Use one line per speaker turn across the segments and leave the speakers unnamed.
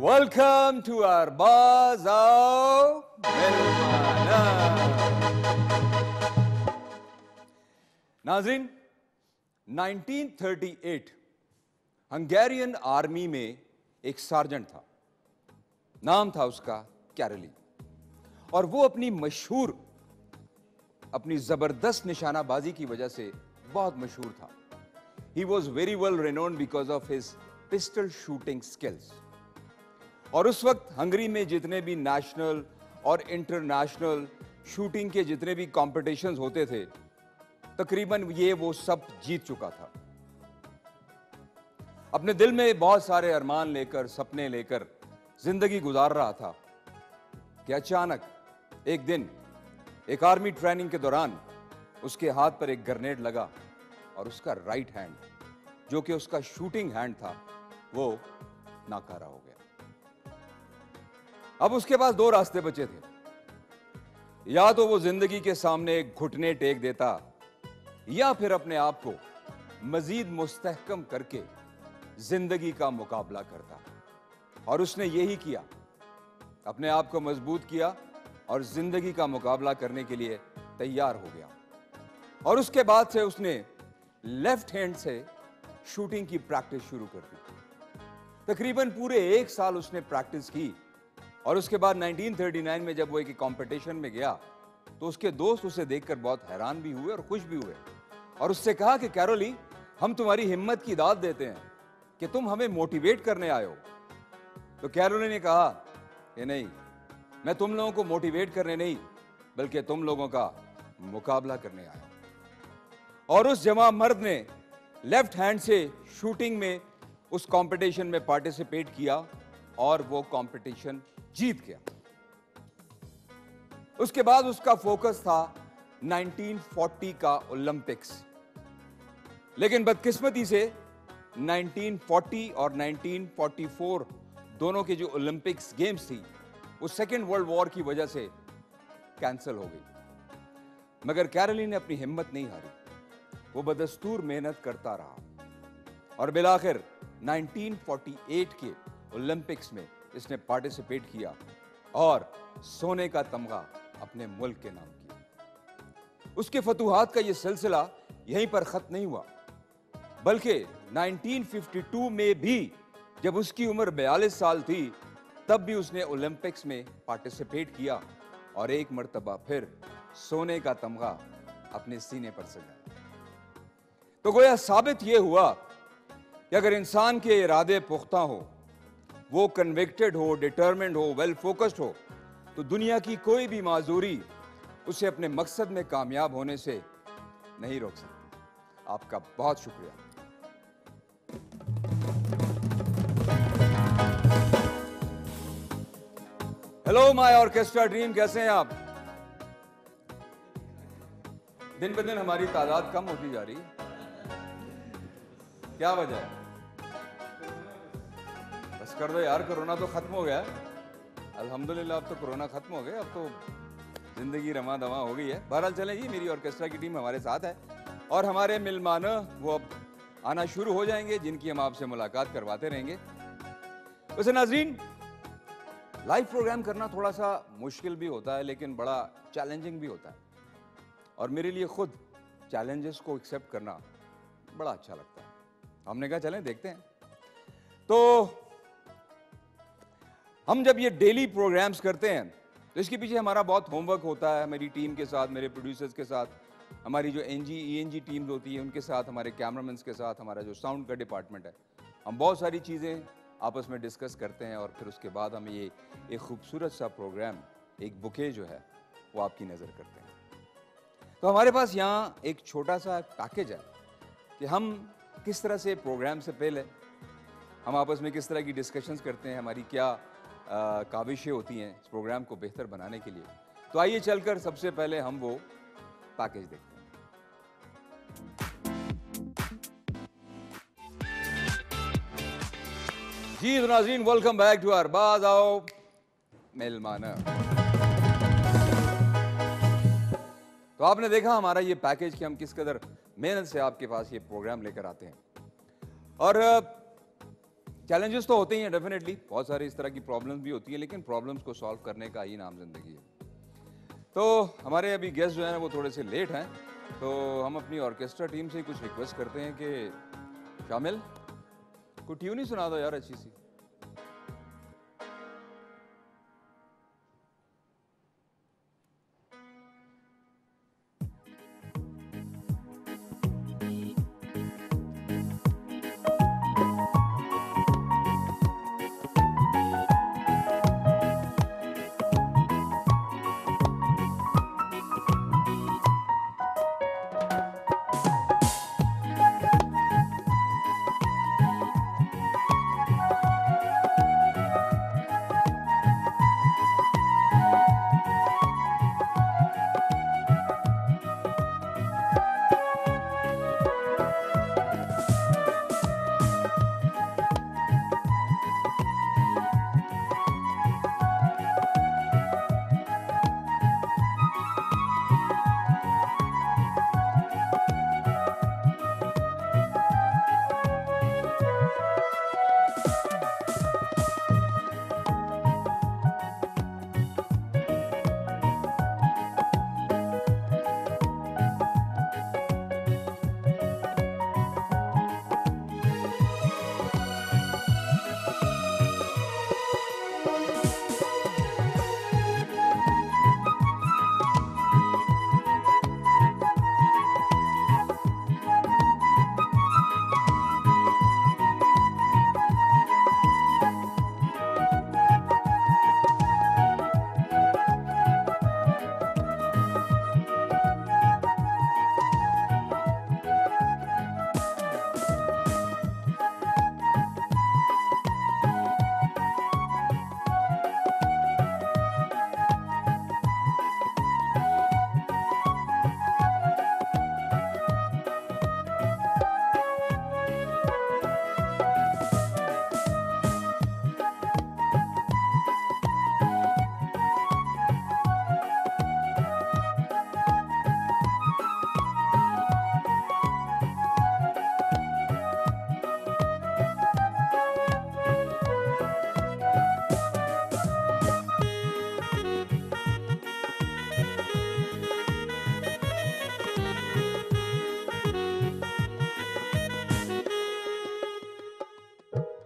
Welcome to our Bazaar Melmana. नाज़रीन, 1938 Hungarian army में एक सार्जेंट था। नाम था उसका कैरोली, और वो अपनी जबरदस्त निशानाबाजी की वजह से बहुत मशहूर था। He was very well renowned because of his pistol shooting skills. और उस वक्त हंगरी में जितने भी नेशनल और इंटरनेशनल शूटिंग के जितने भी कॉम्पिटिशन्स होते थे, तकरीबन वो सब जीत चुका था। अपने दिल में बहुत सारे अरमान लेकर, सपने लेकर जिंदगी गुजार रहा था कि अचानक एक दिन एक आर्मी ट्रेनिंग के दौरान उसके हाथ पर एक ग्रेनेड लगा और उसका राइट हैंड, जो कि उसका शूटिंग हैंड था, वो नाकारा हो गया। अब उसके पास दो रास्ते बचे थे। या तो वो जिंदगी के सामने एक घुटने टेक देता, या फिर अपने आप को मजीद मुस्तहकम करके जिंदगी का मुकाबला करता। और उसने यही किया, अपने आप को मजबूत किया और जिंदगी का मुकाबला करने के लिए तैयार हो गया। और उसके बाद से उसने लेफ्ट हैंड से शूटिंग की प्रैक्टिस शुरू कर दी। तकरीबन पूरे 1 साल उसने प्रैक्टिस की, और उसके बाद 1939 में जब वो एक कंपटीशन में गया तो उसके दोस्त उसे देखकर बहुत हैरान भी हुए और खुश भी हुए, और उससे कहा कि कैरोली, हम तुम्हारी हिम्मत की दाद देते हैं कि तुम हमें मोटिवेट करने आए हो। तो कैरोली ने कहा कि नहीं, मैं तुम लोगों को मोटिवेट करने नहीं, बल्कि तुम लोगों का मुकाबला करने आया। और उस जवां मर्द ने लेफ्ट हैंड से शूटिंग में उस कंपटीशन में पार्टिसिपेट किया और वो कंपटीशन जीत गया। उसके बाद उसका फोकस था 1940 का ओलंपिक्स। लेकिन बदकिस्मती से 1940 और 1944 दोनों के जो ओलंपिक्स गेम्स थी, वो सेकेंड वर्ल्ड वॉर की वजह से कैंसिल हो गई। मगर कैरोली ने अपनी हिम्मत नहीं हारी, वो बदस्तूर मेहनत करता रहा और बिलाखिर 1948 के ओलंपिक्स में इसने पार्टिसिपेट किया और सोने का तमगा अपने मुल्क के नाम किया। उसके फतूहात का यह सिलसिला यहीं पर खत्म नहीं हुआ, बल्कि 1952 में भी जब उसकी उम्र 42 साल थी, तब भी उसने ओलंपिक्स में पार्टिसिपेट किया और एक मर्तबा फिर सोने का तमगा अपने सीने पर सजाया। तो गोया साबित यह हुआ कि अगर इंसान के इरादे पुख्ता हो, वो कन्विक्टेड हो, डिटर्मिन्ड हो, वेल फोकस्ड हो, तो दुनिया की कोई भी माजूरी उसे अपने मकसद में कामयाब होने से नहीं रोक सकती। आपका बहुत शुक्रिया। हेलो माय ऑर्केस्ट्रा ड्रीम, कैसे हैं आप? दिन ब दिन हमारी तादाद कम होती जा रही है, क्या वजह है? बस कर दो यार, कोरोना तो खत्म हो गया। अल्हम्दुलिल्लाह अब तो कोरोना खत्म हो गया, अब तो जिंदगी रमा दमा हो गई है। बहरहाल चलें जी, मेरी ऑर्केस्ट्रा की टीम हमारे साथ है और हमारे मेहमान वो अब आना शुरू हो जाएंगे, जिनकी हम आपसे मुलाकात करवाते रहेंगे। वैसे नाज़रीन, लाइव प्रोग्राम करना थोड़ा सा मुश्किल भी होता है, लेकिन बड़ा चैलेंजिंग भी होता है, और मेरे लिए खुद चैलेंजेस को एक्सेप्ट करना बड़ा अच्छा लगता है। हमने कहा चलें देखते हैं। तो हम जब ये डेली प्रोग्राम्स करते हैं तो इसके पीछे हमारा बहुत होमवर्क होता है, मेरी टीम के साथ, मेरे प्रोड्यूसर्स के साथ, हमारी जो एनजी टीम्स होती है उनके साथ, हमारे कैमरामैन के साथ, हमारा जो साउंड का डिपार्टमेंट है, हम बहुत सारी चीज़ें आपस में डिस्कस करते हैं और फिर उसके बाद हम ये एक खूबसूरत सा प्रोग्राम, एक बुके जो है वो आपकी नज़र करते हैं। तो हमारे पास यहाँ एक छोटा सा पैकेज है कि हम किस तरह से प्रोग्राम से पहले हम आपस में किस तरह की डिस्कशंस करते हैं, हमारी क्या काविशें होती हैं इस प्रोग्राम को बेहतर बनाने के लिए। तो आइए चलकर सबसे पहले हम वो पैकेज देखते हैं। जी तो नाज़रीन, वेलकम बैक टू आवर बाज़ार मेलमाना। तो आपने देखा हमारा ये पैकेज कि हम किस कदर मेहनत से आपके पास ये प्रोग्राम लेकर आते हैं। और चैलेंजेस तो होते ही हैं डेफिनेटली, बहुत सारी इस तरह की प्रॉब्लम्स भी होती हैं, लेकिन प्रॉब्लम्स को सॉल्व करने का ही नाम जिंदगी है। तो हमारे अभी गेस्ट जो है ना वो थोड़े से लेट हैं, तो हम अपनी ऑर्केस्ट्रा टीम से कुछ रिक्वेस्ट करते हैं कि शामिल कुछ ट्यून ही सुना दो यार अच्छी सी।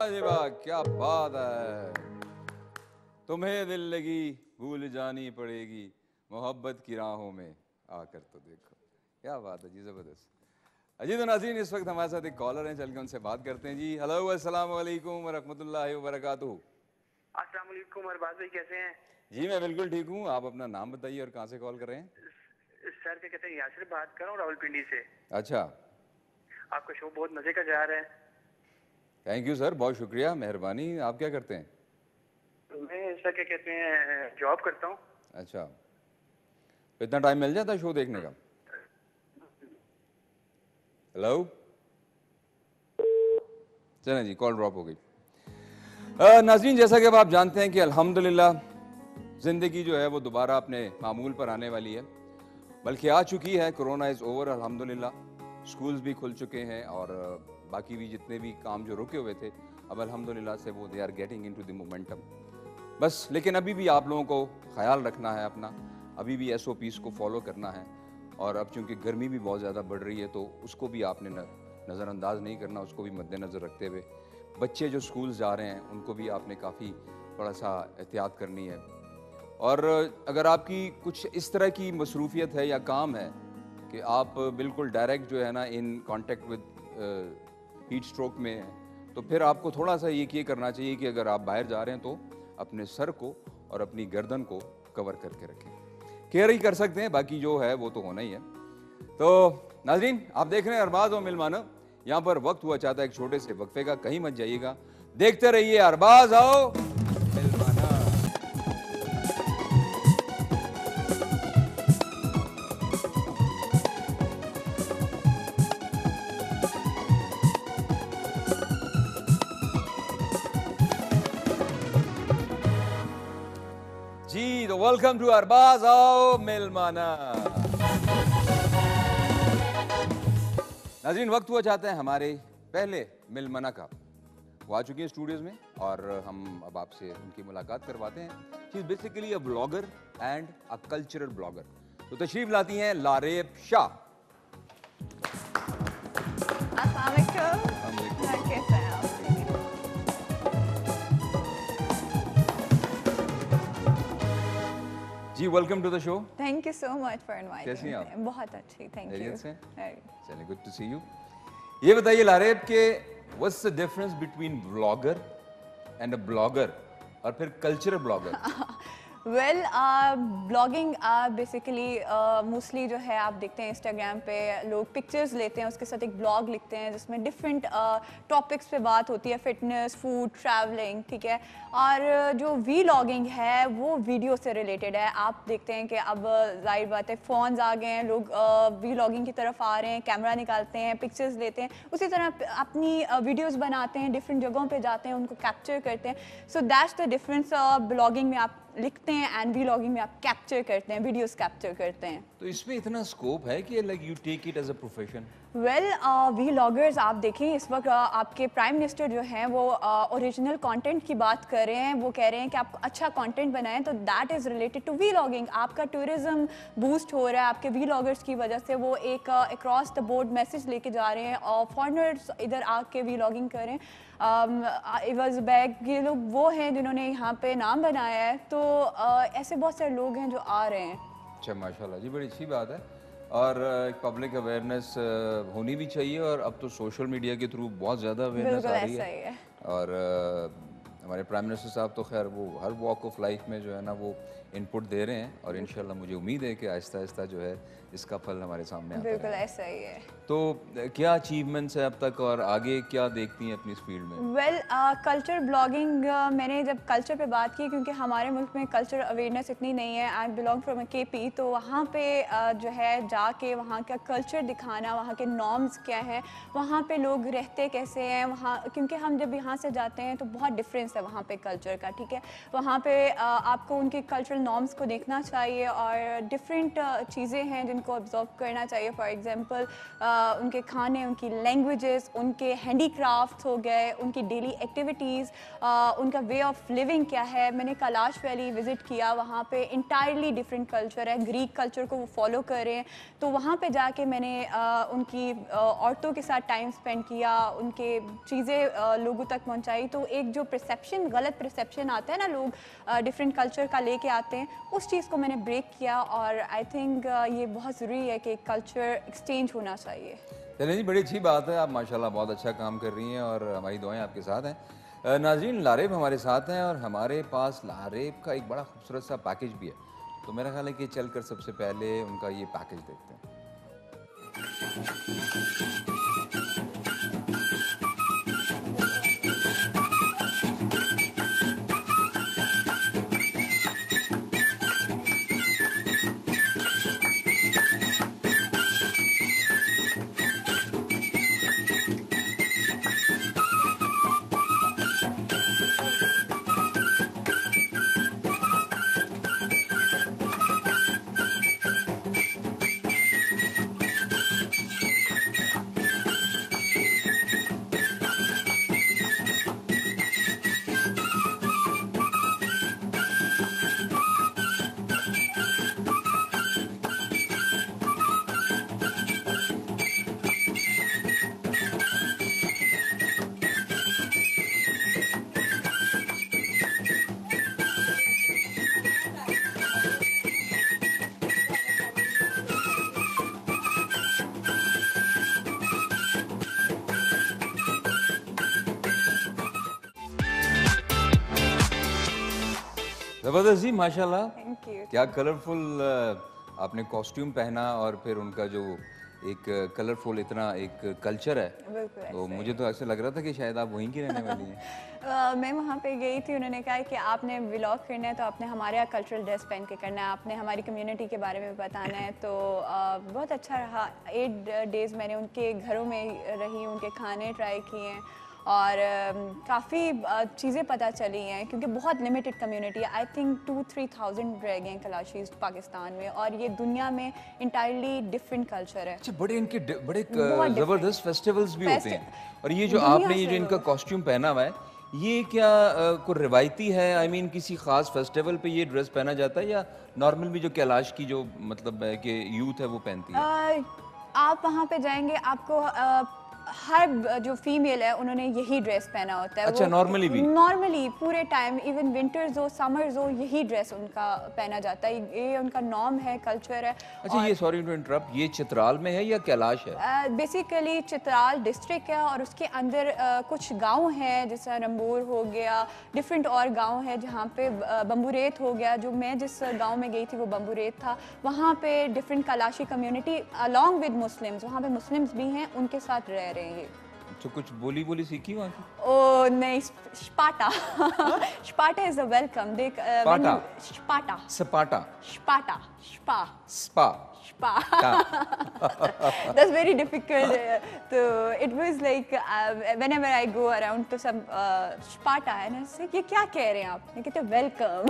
अरे वाह क्या बात है। तुम्हें दिल लगी भूल जानी पड़ेगी मोहब्बत की राहों में आकर तो देखो। क्या बात है जी, जबरदस्त। अजी तो नाज़रीन इस वक्त हमारे साथ एक कॉलर हैं, चल के उनसे बात करते हैं जी। हेलो अस्सलाम वालेकुम व रहमतुल्लाहि व बरकातुहू।
अस्सलाम वालेकुम अरबाज भाई, कैसे हैं?
जी मैं बिल्कुल ठीक हूँ, आप अपना नाम बताइए और कहाँ से कॉल कर रहे हैं?
सर क्या कहते हैं, यासिर बात कर रहा हूँ रावलपिंडी से।
अच्छा,
आपका शो बहुत मजे का जा रहा है।
थैंक यू सर, बहुत शुक्रिया, मेहरबानी। आप क्या करते हैं?
मैं सर क्या कहते हैं जॉब करता हूँ।
अच्छा, तो इतना टाइम मिल जाता है शो देखने का? हेलो, चलें जी, कॉल ड्रॉप हो गई। नाज़रीन जैसा कि अब आप जानते हैं कि अल्हम्दुलिल्लाह ज़िंदगी जो है वो दोबारा अपने मामूल पर आने वाली है, बल्कि आ चुकी है। कोरोना इज़ ओवर अल्हम्दुलिल्लाह। स्कूल्स भी खुल चुके हैं और बाकी भी जितने भी काम जो रुके हुए थे अब अल्हम्दुलिल्लाह से वो they are getting into the momentum. बस लेकिन अभी भी आप लोगों को ख्याल रखना है अपना, अभी भी SOPs को फॉलो करना है। और अब चूँकि गर्मी भी बहुत ज़्यादा बढ़ रही है तो उसको भी आपने नज़रअंदाज नहीं करना, उसको भी मद्देनज़र रखते हुए बच्चे जो स्कूल जा रहे हैं उनको भी आपने काफ़ी थोड़ा सा एहतियात करनी है। और अगर आपकी कुछ इस तरह की मसरूफियत है या काम है कि आप बिल्कुल डायरेक्ट जो है ना in contact with heat stroke में है, तो फिर आपको थोड़ा सा ये करना चाहिए कि अगर आप बाहर जा रहे हैं तो अपने सर को और अपनी गर्दन को कवर करके रखें। केयर ही कर सकते हैं, बाकी जो है वो तो होना ही है। तो नाज़रीन आप देख रहे हैं अरबाज और मिलमाना, यहाँ पर वक्त हुआ चाहता है एक छोटे से वक्फे का, कहीं मत जाइएगा, देखते रहिए अरबाज आओ मिलमाना। जी तो वेलकम टू अरबाज आओ मिलमाना। नाज़रीन वक्त हुआ चाहता है हमारे पहले मिलमना का। वो आ चुकी हैं स्टूडियोज में और हम अब आपसे उनकी मुलाकात करवाते हैं। She is basically a blogger and a cultural blogger. तो तशरीफ लाती हैं लारेब शाह।
अस्सलाम वालेकुम। कैसे हैं आप?
जी welcome to the show.
Thank you so much for inviting.
कैसी हैं आप?
बहुत अच्छी, थैंक यू।
खैरियत से? चलिए, गुड टू सी यू। ये बताइए लारेब के what's the difference between blogger and a blogger और फिर cultural blogger?
Well blogging basically mostly जो है आप देखते हैं इंस्टाग्राम पे लोग पिक्चर्स लेते हैं, उसके साथ एक ब्लॉग लिखते हैं जिसमें डिफरेंट टॉपिक्स पे बात होती है, फिटनेस, फूड, ट्रैवलिंग, ठीक है। और जो वीलॉगिंग है वो वीडियो से रिलेटेड है। आप देखते हैं कि अब जाहिर बात है फ़ोन्स आ गए हैं, लोग वीलॉगिंग की तरफ आ रहे हैं, कैमरा निकालते हैं, पिक्चर्स लेते हैं, उसी तरह अपनी वीडियोज़ बनाते हैं, डिफरेंट जगहों पर जाते हैं, उनको कैप्चर करते हैं। So that's the difference. Blogging में आप लिखते हैं एंड वीलॉगिंग में आप कैप्चर करते हैं, वीडियोस कैप्चर करते हैं।
तो इसमें इतना स्कोप है कि like you take it as a profession?
Well vloggers आप देखें इस वक्त आपके प्राइम मिनिस्टर जो हैं वो ओरिजिनल कंटेंट की बात कर रहे हैं। वो कह रहे हैं कि आप अच्छा कंटेंट बनाएं, तो that is related to vlogging. आपका टूरिज्म बूस्ट हो रहा है आपके वीलॉगर्स की वजह से। वो एक अक्रॉस द बोर्ड मैसेज लेके जा रहे हैं और फॉरेनर्स इधर आके वीलॉगिंग करें। इवज़ बैग ये लोग वो हैं जिन्होंने यहाँ पे नाम बनाया है। तो ऐसे बहुत सारे लोग हैं जो आ रहे हैं।
अच्छा, माशाल्लाह जी, बड़ी अच्छी बात है। और एक पब्लिक अवेयरनेस होनी भी चाहिए और अब तो सोशल मीडिया के थ्रू बहुत ज़्यादा अवेयरनेस आ रही है। और हमारे प्राइम मिनिस्टर साहब तो खैर वो हर वॉक ऑफ लाइफ में जो है ना वो इनपुट दे रहे हैं और इंशाल्लाह मुझे उम्मीद है कि आहिस्ता आहिस्ता जो है इसका फल हमारे सामने आता है।
बिल्कुल ऐसा ही है।
तो क्या अचीवमेंट्स है अब तक और आगे क्या देखती हैं अपनी इस फील्ड में?
वेल कल्चर ब्लॉगिंग मैंने जब कल्चर पे बात की, क्योंकि हमारे मुल्क में कल्चर अवेयरनेस इतनी नहीं है। I belong from a KP, तो वहाँ पे जो है जाके वहाँ का कल्चर दिखाना, वहाँ के नॉर्म्स क्या हैं, वहाँ पे लोग रहते कैसे हैं वहाँ, क्योंकि हम जब यहाँ से जाते हैं तो बहुत डिफरेंस है वहाँ पे कल्चर का, ठीक है। वहाँ पे आपको उनके कल्चरल नॉर्म्स को देखना चाहिए और डिफरेंट चीज़ें हैं जिनको ऑब्जर्व करना चाहिए। फॉर एग्जांपल उनके खाने, उनकी लैंग्वेजेस, उनके हैंडीक्राफ्ट्स हो गए, उनकी डेली एक्टिविटीज़, उनका वे ऑफ लिविंग क्या है। मैंने कैलाश वैली विज़िट किया, वहाँ पे इंटायरली डिफरेंट कल्चर है, ग्रीक कल्चर को वो फॉलो कर रहे हैं। तो वहाँ पे जाके मैंने उनकी औरतों के साथ टाइम स्पेंड किया, उनके चीज़ें लोगों तक पहुँचाई। तो एक जो परसेप्शन, गलत परसेप्शन आता है ना, लोग डिफरेंट कल्चर का लेके आते हैं, उस चीज़ को मैंने ब्रेक किया। और आई थिंक ये बहुत ज़रूरी है कि कल्चर एक्सचेंज होना चाहिए।
चलिए जी, बड़ी अच्छी बात है। आप माशाल्लाह बहुत अच्छा काम कर रही हैं और हमारी दुआएं आपके साथ हैं। नाज़रीन, लारेब हमारे साथ हैं और हमारे पास लारेब का एक बड़ा खूबसूरत सा पैकेज भी है। तो मेरा ख्याल है कि चलकर सबसे पहले उनका ये पैकेज देखते हैं। ज़बरदस्त जी, माशाल्लाह।
Thank you.
क्या कलरफुल आपने कॉस्ट्यूम पहना और फिर उनका जो एक कलरफुल इतना एक कल्चर है,
बिल्कुल
तो
ऐसे
मुझे तो ऐसे लग रहा था कि शायद आप वहीं की रहने वाली हैं।
मैं वहाँ पे गई थी, उन्होंने कहा कि आपने व्लॉग करना है तो आपने हमारे यहाँ कल्चरल ड्रेस पहन के करना है, आपने हमारी कम्युनिटी के बारे में बताना है। तो बहुत अच्छा रहा। 8 डेज़ मैंने उनके घरों में रही, उनके खाने ट्राई किए हैं और काफ़ी चीज़ें पता चली हैं क्योंकि बहुत लिमिटेड कम्युनिटी है। आई थिंक 2-3,000 रह गए हैं कलाशीज़ पाकिस्तान में, और ये दुनिया में इंटायरली डिफरेंट कल्चर है।
अच्छा, बड़े इनके बड़े
बहुत
ज़बरदस्त फेस्टिवल्स भी होते हैं। और ये जो
दुनिया
आपने ये
से
जो इनका
लोग।
कॉस्ट्यूम पहना हुआ है, ये क्या कोई रिवायती है? आई मीन किसी खास फेस्टिवल पे ये ड्रेस पहना जाता है या नॉर्मल भी जो कैलाश की जो मतलब है कि यूथ है वो पहनती है?
आप वहाँ पे जाएंगे, आपको हर जो फीमेल है उन्होंने यही ड्रेस पहना होता है।
अच्छा, normally भी?
नॉर्मली पूरे टाइम, इवन विंटर्स हो समर्स हो, यही ड्रेस उनका पहना जाता है। ये उनका नॉर्म है, कल्चर है।
अच्छा, ये सॉरी टू इंटरप्ट, ये चित्राल में है या कैलाश है?
बेसिकली चित्राल डिस्ट्रिक्ट है और उसके अंदर कुछ गांव हैं, जैसे रंबूर हो गया, डिफरेंट और गांव है जहाँ पे बम्बूरेत हो गया। जो मैं जिस गांव में गई थी वो बम्बूरेत था। वहाँ पे different कलाशी community along with Muslims, वहाँ पे मुस्लिम्स भी हैं, उनके साथ रह रहे हैं ये।
तो कुछ बोली सीखी वहाँ की?
ओ नहीं, स्पाटा। स्पाटा इज अ वेलकम। देख
स्पाटा?
स्पाटा,
सपाटा?
स्पाटा, spa,
spa?
spa. That's very difficult. So it was like whenever I go around to some Sparta and I say, ये क्या कह रहे हैं आप? मैं कहते वेलकम।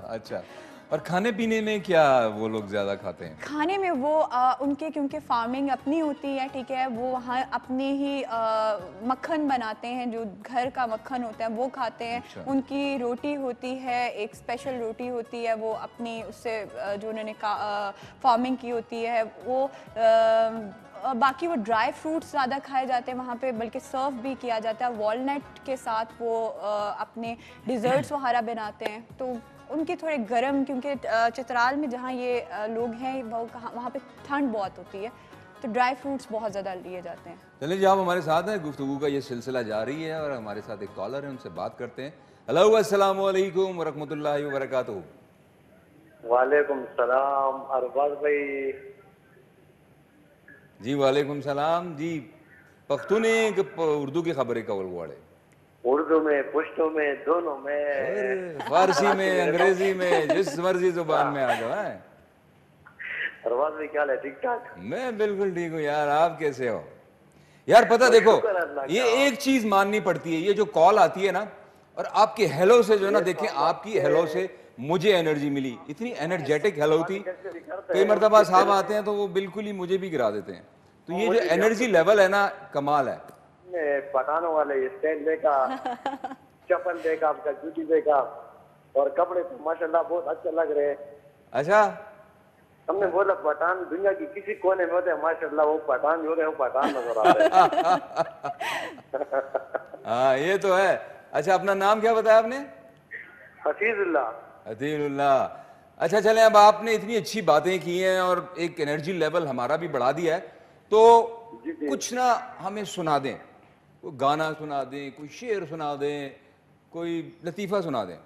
अच्छा, और खाने पीने में क्या वो लोग ज्यादा खाते हैं?
खाने में वो उनके क्योंकि फार्मिंग अपनी होती है, ठीक है, वो वहाँ अपने ही मक्खन बनाते हैं, जो घर का मक्खन होता है वो खाते हैं।
अच्छा।
उनकी रोटी होती है, एक स्पेशल रोटी होती है, वो अपनी उससे जो उन्होंने फार्मिंग की होती है वो बाकी वो ड्राई फ्रूट्स ज़्यादा खाए जाते हैं वहाँ पे, बल्कि सर्व भी किया जाता है वॉलनट के साथ। वो अपने डिज़र्ट्स वगैरह बनाते हैं। तो उनके थोड़े गर्म, क्योंकि चित्राल में जहाँ ये लोग हैं वो वहाँ पे ठंड बहुत होती है, तो ड्राई फ्रूट्स बहुत ज़्यादा लिए जाते हैं।
चलिए जी, आप हमारे साथ हैं, गुफ्तगू का ये सिलसिला जारी है और हमारे साथ एक कॉलर है, उनसे बात करते हैं। हेलो, अस्सलाम वालेकुम व रहमतुल्लाहि व बरकातहू।
वालेकुम सलाम अरबाज भाई।
जी वालेकुम सलाम जी। पख्तूनी के उर्दू की खबरें कवर वाले?
उर्दू में, पुश्तो में, दोनों में,
फारसी में, अंग्रेजी में, जिस मर्जी जुबान में आ जाओ।
अरबाज भाई क्या हाल है? ठीक ठाक?
मैं बिल्कुल ठीक हूँ यार, आप कैसे हो? यार पता देखो,
शुक्र अल्लाह का।
ये एक चीज माननी पड़ती है, ये जो कॉल आती है ना, और आपके हेलो से जो है ना, देखें आपकी हेलो से मुझे एनर्जी मिली, इतनी एनर्जेटिक हेलो थी। कई मरतबा साहब आते हैं तो वो बिल्कुल ही मुझे भी गिरा देते हैं। तो ये जो एनर्जी लेवल है ना, कमाल है।
पठानों वाले स्टैंड देखा, चप्पल देखा, आपका जूती देखा, और कपड़े तो माशाल्लाह बहुत अच्छे लग रहे हैं।
अच्छा,
हमने बोला पठान दुनिया की किसी कोने में होते हैं, माशाल्लाह वो पठान जो है वो पठान नजर आते हैं।
हाँ ये तो है। अच्छा, अपना नाम क्या बताया आपने?
हफीजुल्लाह।
हफीजुल्लाह। अच्छा चलें, अब आपने इतनी अच्छी बातें की हैं और एक एनर्जी लेवल हमारा भी बढ़ा दिया है, तो कुछ ना हमें सुना दें, कोई गाना सुना दें, कोई शेर सुना दें, कोई लतीफ़ा सुना दें।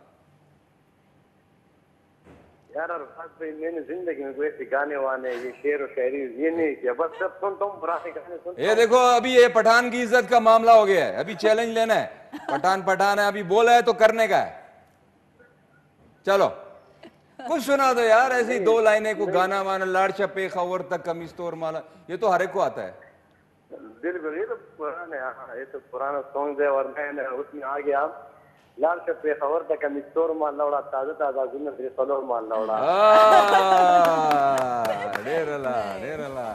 यार अरफात भाई, मैंने जिंदगी में कोई ऐसे गाने वाने, ये शेर और शायरी ये नहीं किया, बस सब सुनता हूँ, पुराने गाने सुनता
ये देखो, अभी ये पठान की इज्जत का मामला हो गया है, अभी चैलेंज लेना है। पठान पठान है, अभी बोला है तो करने का है। चलो कुछ सुना दो यार, ऐसी दो लाइनें, को गाना वाना, लाड़ छपे खबर तक कमीज तोर माला, ये तो हर एक को आता है।
बिल्कुल, ये तो पुराने, हाँ ये तो पुराना सॉन्ग है, और मैंने उसमें आ गया लाल छपे खबर तक कमीज तोर माल लौड़ा, ताजा ताजा गुन्ने सलोर माल लौड़ा।
डेरला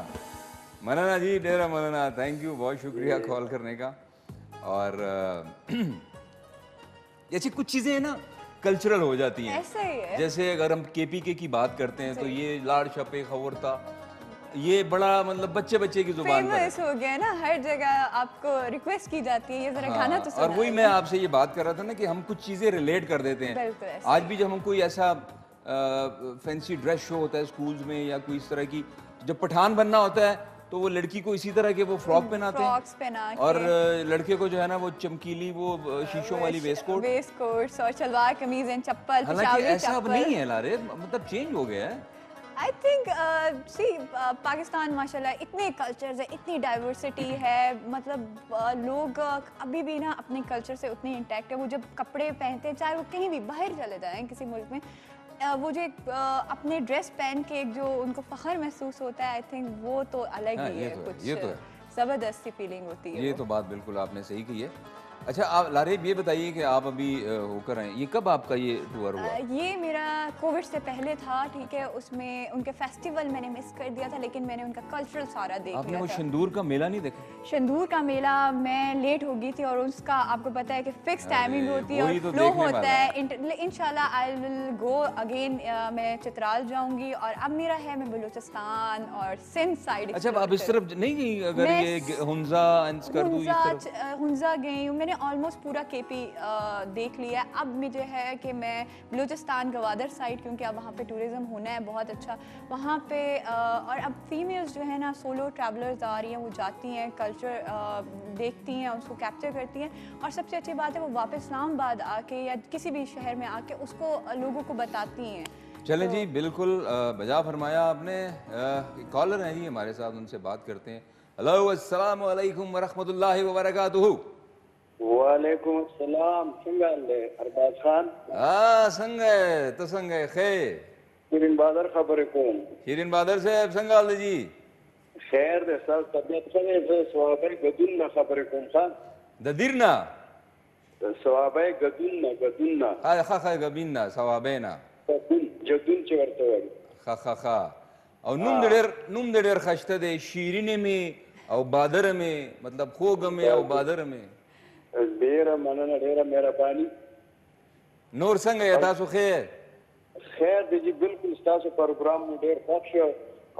मनाना जी, डेरा मनाना, थैंक यू, बहुत शुक्रिया कॉल करने का। और ऐसी कुछ चीजें हैं ना कल्चरल हो जाती हैं,
ऐसा ही है।
जैसे अगर हम केपीके की बात करते हैं तो ये लाड़ छपे खबरता, ये बड़ा मतलब बच्चे बच्चे की जुबान पर है।
फेमस हो गया ना, हर जगह आपको रिक्वेस्ट की जाती है ये जरा गाना तो सुना।
और वही मैं आपसे ये बात कर रहा था ना कि हम कुछ चीजें रिलेट कर देते हैं।
बिल्कुल ऐसे।
आज भी जब हम कोई ऐसा फैंसी ड्रेस शो होता है स्कूल्स में या कोई इस तरह की, जब पठान बनना होता है तो वो लड़की को इसी तरह के वो फ्रॉक पहनाते
फ्रॉक्स पहना
हैं,
के।
और लड़के को जो है ना वो चमकीली वो शीशों वाली वेस्ट
कोट और सलवार कमीज एंड चप्पल,
हालांकि
पेशावरी
ऐसा अब
चप्पल।
नहीं है लारे, मतलब चेंज हो गया है।
आई थिंक पाकिस्तान माशाल्लाह इतने कल्चर्स है, इतनी डाइवर्सिटी है, मतलब लोग अभी भी ना अपने कल्चर से उतने इंटैक्ट है। वो जब कपड़े पहनते हैं, चाहे वो कहीं भी बाहर चले जाएं किसी मुल्क में, वो जो एक अपने ड्रेस पहन के एक जो उनको फख्र महसूस होता है, आई थिंक वो तो अलग
हाँ,
ही
ये
है
तो है,
कुछ
ये तो है।
ज़बरदस्त सी फीलिंग होती है
ये
वो।
तो बात बिल्कुल आपने सही की है। अच्छा, आप लारेब ये बताइए कि आप अभी होकर आए, ये कब आपका ये टूर हुआ?
ये मेरा कोविड से पहले था, ठीक है, उसमें उनके फेस्टिवल मैंने मिस कर दिया था, लेकिन मैंने उनका कल्चरल सारा देख
आपने
लिया
वो
था।
शंदूर का मेला नहीं देखा?
शंदूर का मेला मैं लेट हो गई थी, और उसका आपको पता है कि फिक्स टाइमिंग
अरे,
होती है
वही
और
तो
फ्लो
देखने
होता
वाला
है। इंशाल्लाह आई विल गो अगेन। मैं चित्राल जाऊंगी, और अब मेरा है मैं बलूचिस्तान और सिंध साइड।
अच्छा, अब आप इस तरफ नहीं गई? अगर
मैं
ये हुंजा स्कर्दू इस तरफ?
हुंजा गई हूँ मैंने, ऑलमोस्ट पूरा केपी देख लिया है। अब मुझे है कि मैं बलूचिस्तान गवादर साइड, क्योंकि अब वहाँ पे टूरिज़्म होना है बहुत अच्छा वहाँ पे। और अब फीमेल्स जो है ना, सोलो ट्रैवलर्स आ रही हैं, वो जाती हैं, कल्चर देखती हैं, उसको कैप्चर करती हैं, और सबसे अच्छी बात है वो वापस इस्लामाबाद आके या किसी भी शहर में आके उसको लोगों को बताती हैं।
चलें जी, बिल्कुल बजा फरमाया आपने। कॉलर हैं जी हमारे साथ, उनसे बात करते हैं। हेलो, अस्सलाम वालेकुम वरहमतुल्लाहि वबरकातुहू।
वालेकुम अस्सलाम, संगाले अरबाज खान
संगे तो संगे खे
शिरीन बादर खबर कौन
शिरीन बादर साहब संगाल जी।
खैर दे सर तबियत खने से सवाबे गदुन खबर कौन खान
ददिरना
सवाबे गदुन
खा खा खा गबीना सवाबेना
गदुन जदुन चवरतवाड़ी
खा खा खा। और नुम देर खश्ते दे शीरीने में और बादर में, मतलब खोग में और बादर में।
डेरा मनना डेरा मेरा पानी
नूर संग यता सुखे
खैर दे जी बिल्कुल स्टास प्रोग्राम में डेर पक्ष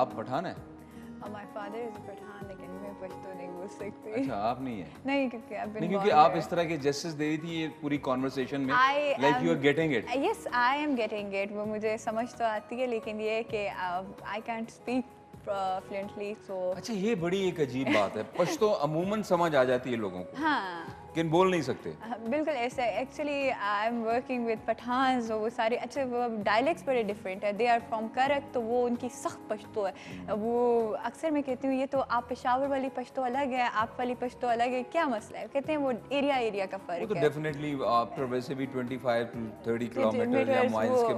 आप पठान हैं?
My father is a Pathan, लेकिन मैं पश्तो नहीं बोल सकती.
अच्छा, आप नहीं है?
नहीं, क्योंकि
नहीं, क्योंकि आप इस तरह के जस्टिस दे रही थी ये पूरी कॉन्वर्सेशन में, like you are getting it.
Yes, I am getting it. वो मुझे समझ तो आती है, लेकिन ये है कि I can't speak fluently, so.
अच्छा, ये बड़ी एक अजीब बात है, पश्तो अमूमन समझ आ जाती है लोगों को,
हाँ,
लेकिन बोल नहीं सकते.
बिल्कुल ऐसा. Actually I am working with Pathans, वो सारे अच्छे वो डायलेक्ट्स बड़े डिफरेंट है. दे आर फ्रॉम करक, तो वो उनकी सख्त पश्तो है. वो अक्सर मैं कहती हूँ ये तो आप पेशावर वाली पश्तो अलग है, आप वाली पश्तो अलग है, क्या मसला है? कहते हैं वो एरिया का फ़र्क
तो
है.
डेफिनेटली आफ्टर वैसे भी 25 to 30 किलोमीटर या माइल्स के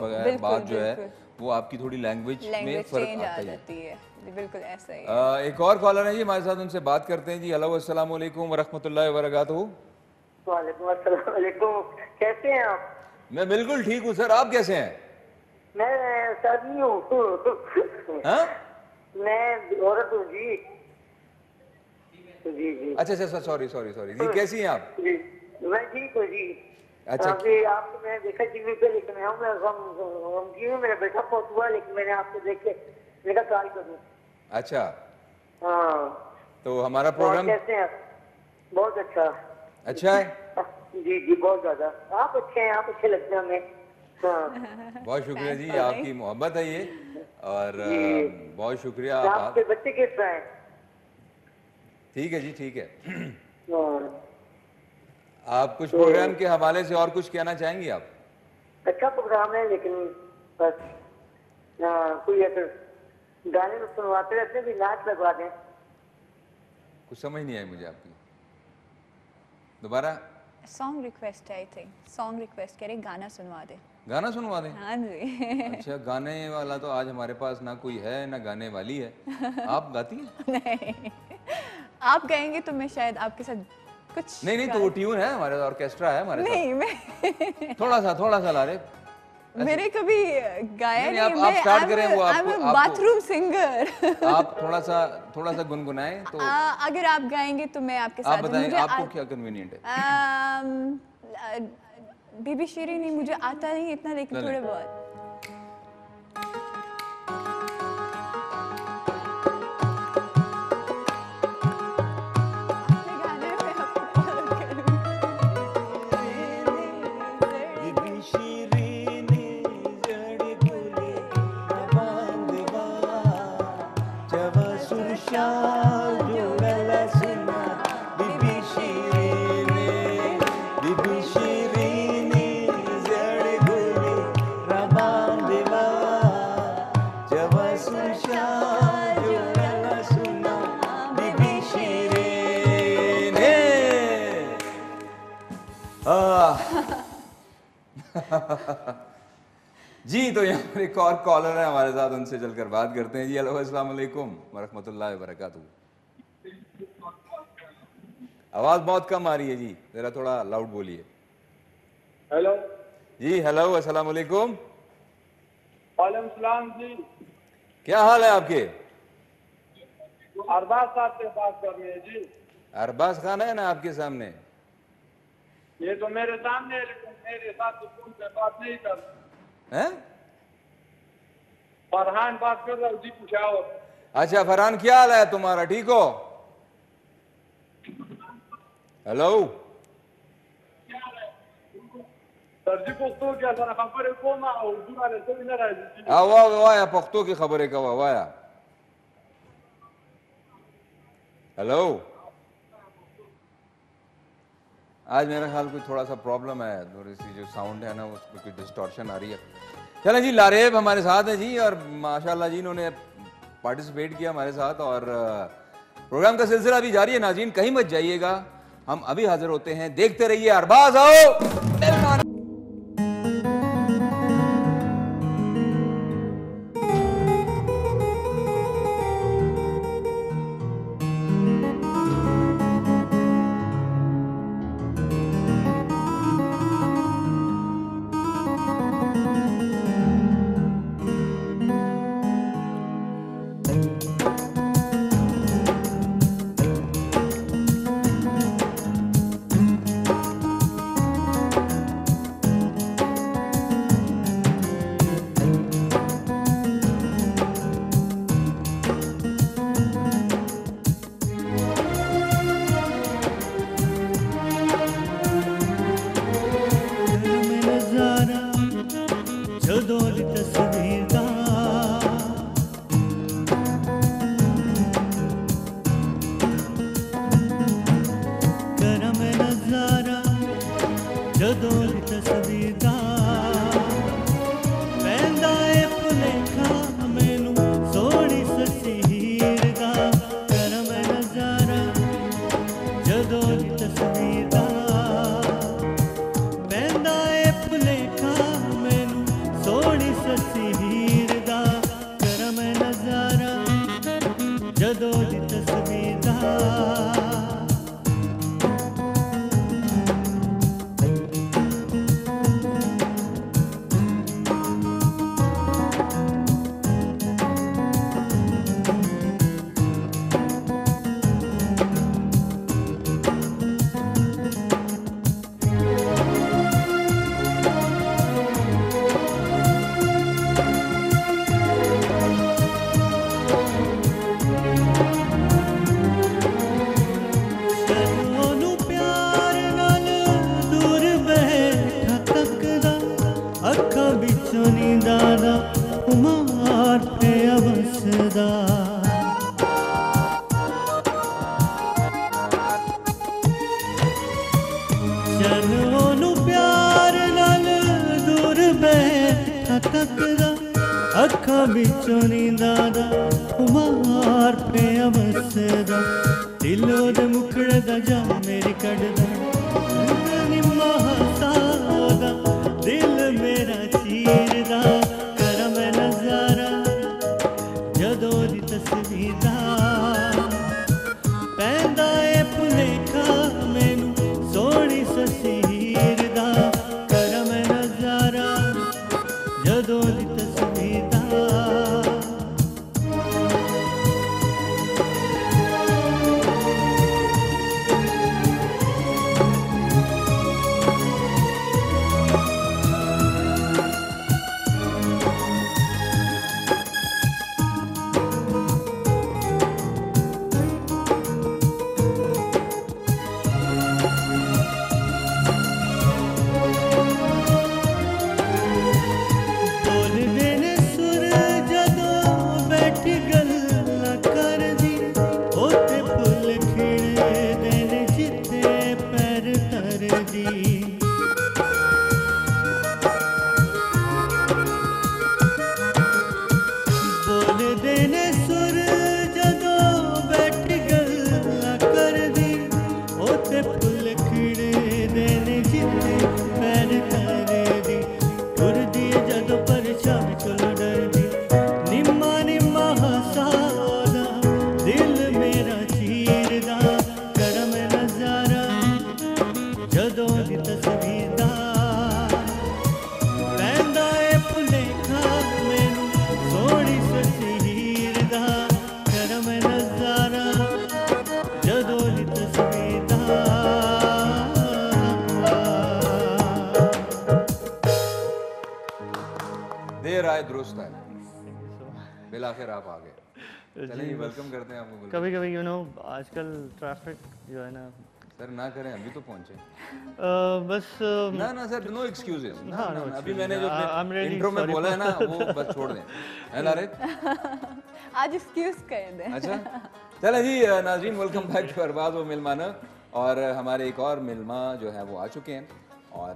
बाद जो है वो आपकी थोड़ी लैंग्वेज में फ़र्क आता है.
बिल्कुल ऐसा ही.
एक और कॉलर है जी हमारे साथ, उनसे बात करते हैं जी. हेलो, अस्सलाम वालेकुम वरहमतुल्लाहि वबरकातुहू.
वालेकुम अस्सलाम, कैसे हैं आप?
मैं बिल्कुल ठीक हूँ सर, आप कैसे हैं?
मैं शादी हूँ. मैं औरत हूँ जी. जी जी.
अच्छा, सॉरी जी, कैसी हैं आप?
जी मैं ठीक हूँ जी.
अच्छा,
आपको मैंने देखा टीवी पे, लेकिन मैं मेरा बेटा बहुत हुआ, लेकिन मैंने आपको देख के मेरा कॉल करूँ.
अच्छा,
हाँ,
तो हमारा प्रोग्राम
कैसे हैं? बहुत अच्छा.
अच्छा है
जी जी, बहुत ज्यादा. आप अच्छे हैं, आप अच्छे लगते हैं हमें. हाँ,
बहुत शुक्रिया जी, आपकी मोहब्बत है ये, और बहुत शुक्रिया.
आपके बच्चे किस तरह हैं?
ठीक है जी, ठीक है.
हाँ.
आप कुछ प्रोग्राम के हवाले से और कुछ कहना चाहेंगी आप?
अच्छा प्रोग्राम है, लेकिन बस कोई ऐसे गाने तो सुनवाते रहते हैं, भी नाच लगवा दें.
कुछ समझ नहीं आई मुझे आपकी, दोबारा.
सॉन्ग रिक्वेस्ट है, आई थिंक सॉन्ग रिक्वेस्ट करें, गाना सुनवा दे।
गाना सुनवा दें?
हाँ जी।
अच्छा, गाने वाला तो आज हमारे पास ना कोई है ना गाने वाली है। आप गाती हैं?
नहीं, आप गाएंगे तो मैं शायद आपके साथ कुछ
नहीं तो वो ट्यून है हमारे, ऑर्केस्ट्रा है हमारे
नहीं,
साथ।
मैं
थोड़ा सा ला रहे।
मेरे कभी गाया नहीं,
आप स्टार्ट करें, वो आपको
बाथरूम सिंगर।
आप थोड़ा सा गुनगुनाएं तो।
अगर आप गाएंगे तो मैं आपके साथ।
आप बताएं आपको क्या कन्वीनियंट है?
बीबी शीरी नहीं, मुझे आता नहीं इतना, लेकिन थोड़े बहुत।
जी, तो यहाँ पर एक और कॉलर है हमारे साथ, उनसे चलकर बात करते हैं। जी हेलो, अस्सलाम वालेकुम वरहमतुल्लाहि वबरकातुहू। आवाज बहुत कम आ रही है जी, जरा थोड़ा लाउड बोलिए।
हेलो
जी हेलो, अस्सलाम वालेकुम।
वालेकुम सलाम जी,
क्या हाल है आपके?
अरबाज साहब से बात कर रहे हैं जी।
अरबाज खान है ना आपके सामने?
ये तो मेरे सामने है, लेकिन मेरे साथ तो फोन पे बात नहीं कर रहे
हैं।
फरहान बात कर रहा हूँ जी, पिशावर।
अच्छा फरहान, क्या हाल है तुम्हारा, ठीक हो? हेलो
सर जी, पुख्तो क्या सर खबर है को मा उर्दू वाले तो इधर है जी।
वाया पुख्तो की खबर है का वाया। हेलो, आज मेरा ख्याल कुछ थोड़ा सा प्रॉब्लम है, थोड़ी सी जो साउंड है ना उसमें कुछ डिस्टॉर्शन आ रही है। चलें जी, लारेब हमारे साथ हैं जी, और माशाल्लाह जी इन्होंने पार्टिसिपेट किया हमारे साथ, और प्रोग्राम का सिलसिला भी जारी है। नाज़रीन कहीं मत जाइएगा, हम अभी हाजिर होते हैं, देखते रहिए। अरबाज आओ।
ਅੱਖਾਂ ਵਿੱਚੋਂ ਨੀਂਦਾਂ ਦਾ ਖੁਮਾਰ ਪਿਆ ਵਸਦਾ ਦਿਲੋਂ ਦੇ ਮੁਖੜੇ ਦਾ ਜਾਮ ਮੇਰੀ ਕੱਢਦਾ ਨੀ ससीदा पैंदा ए भुलेखा मैनू सोहनी ससी हीर दा कर मैं नजारा जदों दी तस्वीर दा
देर आए दुरुस्त आए, बिलाखिर आप आ गए। चलिए वेलकम करते हैं आपको।
कभी कभी यू नो आजकल ट्रैफिक जो है ना
सर ना करें, अभी तो पहुंचे।
बस
ना ना सर, नो एक्सक्यूजेस।
हाँ, no
अभी
excuses.
मैंने जो
really
इंट्रो में
sorry
बोला है ना वो बस छोड़ दें, है लारे?
आज एक्सक्यूज कर दें।
अच्छा चले जी नाज़रीन, वेलकम बैक टू अरबाज़ व मिलमाना। और हमारे एक और मिलमा जो है वो आ चुके हैं और